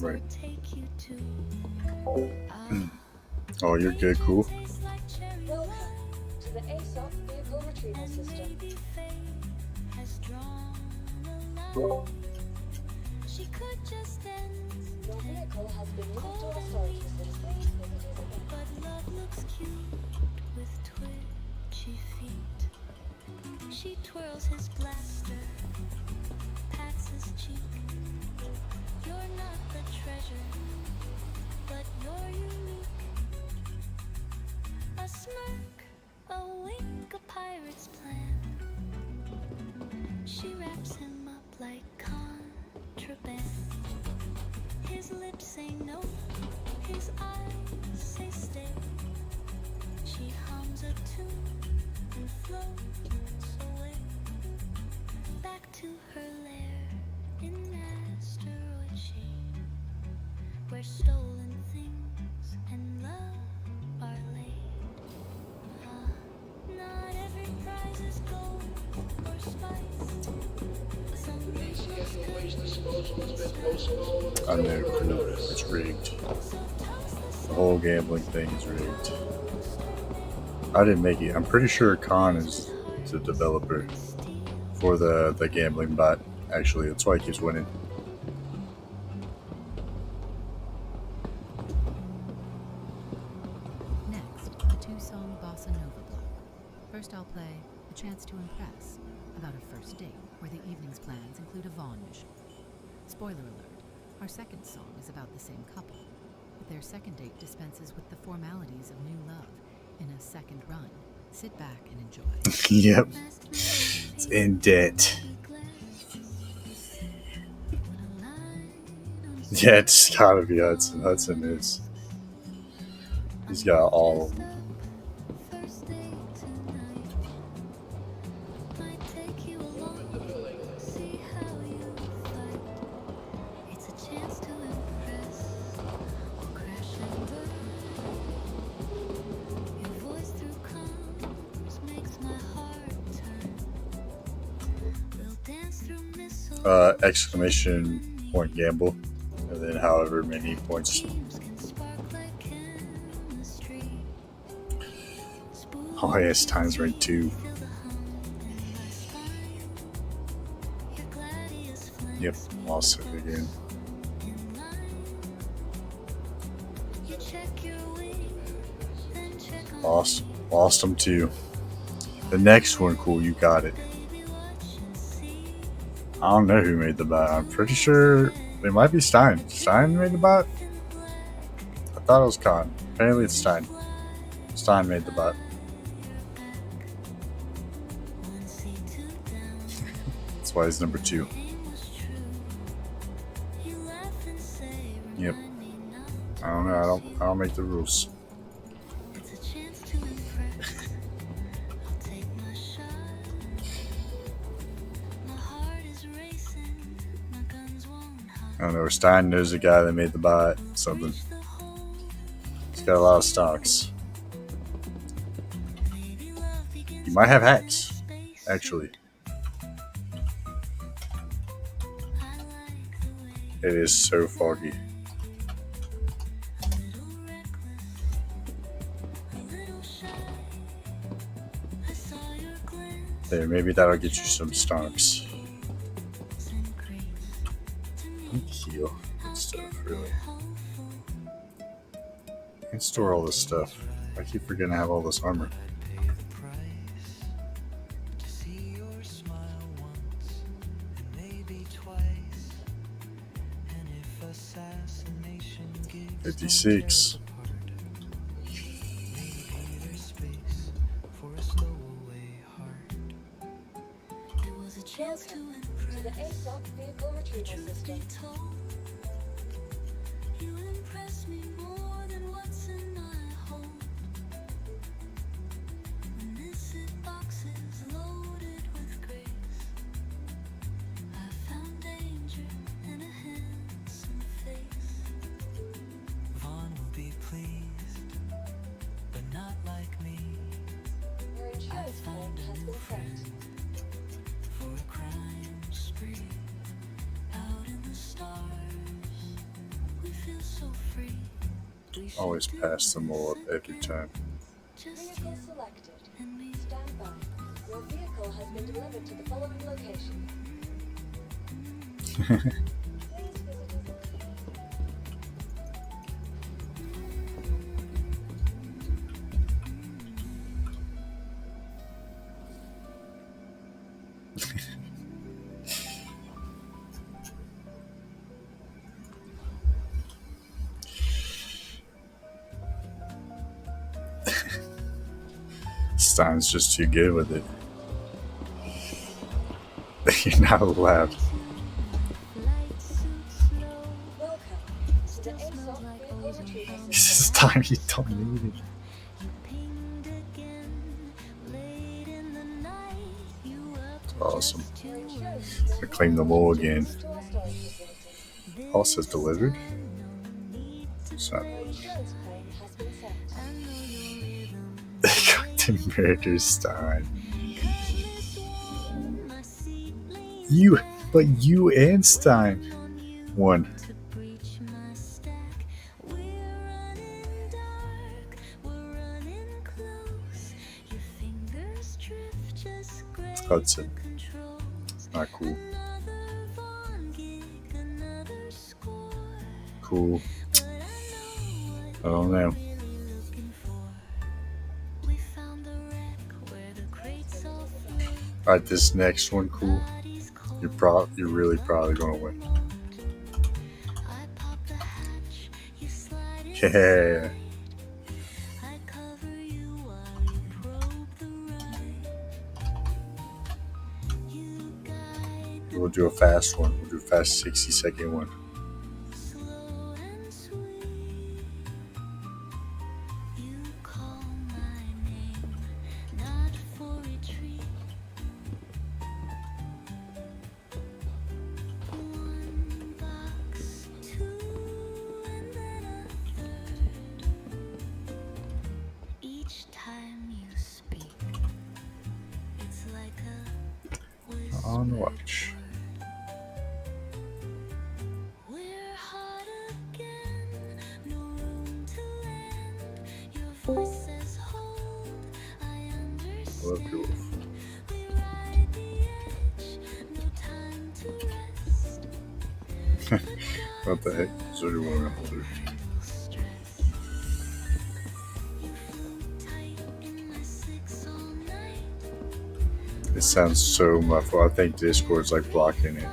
Right. Oh, you're good, cool. Welcome to the ASOP vehicle retrieval system. Your vehicle has been moved to a storage facility. But love looks cute with twitchy feet. She twirls his blaster, pats his cheek. You're not the treasure, but you're unique. A smirk, a wink, a pirate's plan. She wraps him up like contraband. His lips say no, his eyes say stay. She hums a tune and floats away. I know, cool. It's rigged. The whole gambling thing is rigged. I didn't make it. I'm pretty sure Khan is the developer for the gambling bot. Actually, that's why he keeps winning. Next, a two-song bossa nova block. First I'll play A Chance to Impress, about a first date where the evening's plans include a Vaughn mission. Spoiler alert, our second song is about the same couple, but their second date dispenses with the formalities of new love in a second run. Sit back and enjoy. Yep. It's in debt. Yeah, it's gotta be Hudson. Hudson is. He's got all of them. Exclamation point gamble, and then however many points. Oh yes, times rank 2. Yep, lost it again. Lost them too. The next one, cool, you got it. I don't know who made the bot. I'm pretty sure it might be Stein. Stein made the bot? I thought it was Khan. Apparently it's Stein. Stein made the bot. That's why he's number 2. Yep. I don't know. I don't make the rules. I don't know, Stein knows the guy that made the bot, something. He's got a lot of stocks. He might have hacks, actually. It is so foggy. There, maybe that'll get you some stocks. Heal and stuff, really. And store all this stuff. I keep forgetting to have all this armor. $56. To the ASOC vehicle retrieval system. You impress me more than what's in my home. Illicit boxes loaded with grace. I found danger in a handsome face. Vaughn will be pleased, but not like me. Your insurance claim has been sent. For a crime spree, out in the stars, we feel so free. Always pass them all up every time. Vehicle selected. Stand by. Your vehicle has been delivered to the following location. Please visit us. Stein's just too good with it. You're not allowed. Welcome to the ASOC vehicle retrieval system. This is time you don't need it. It's awesome. Your insurance I claim them all again. to our storage facility. All says delivered. So Your insurance claim has been sent. to murder Stein. You But you and Stein won. Hudson. Not cool. Cool. I don't know. Alright, this next one, cool. You're really probably gonna win. Yeah. We'll do a fast one. We'll do a fast 60-second one. On watch. Love you. What the heck? So you want to do? It sounds so muffled. I think Discord's like blocking it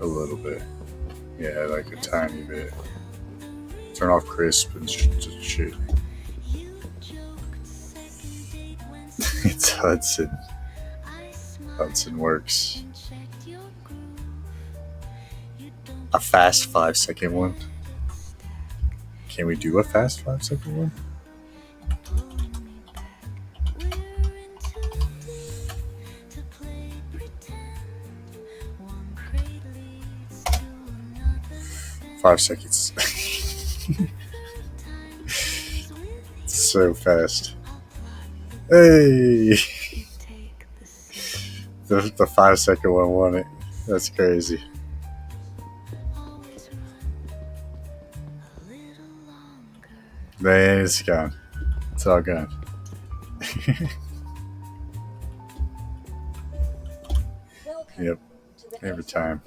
a little bit. Yeah, like a tiny bit. Turn off crisp and shit. It's Hudson. Hudson works. A fast 5-second one. Can we do a fast 5-second one? Five seconds. So fast. Hey! The 5-second one won it. That's crazy. Man, it's gone. It's all gone. Yep. Every time.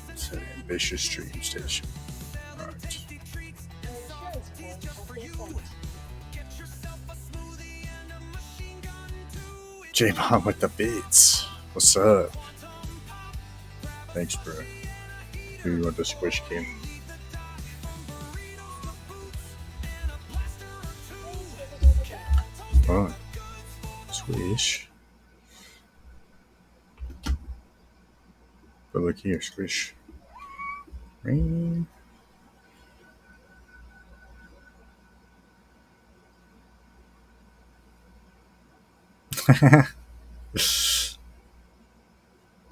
It's an ambitious stream station. Alright. J-Mom with the beats. What's up? Thanks, bro. Who you want the squish game? Fun. Squish. But look here, squish. Ring.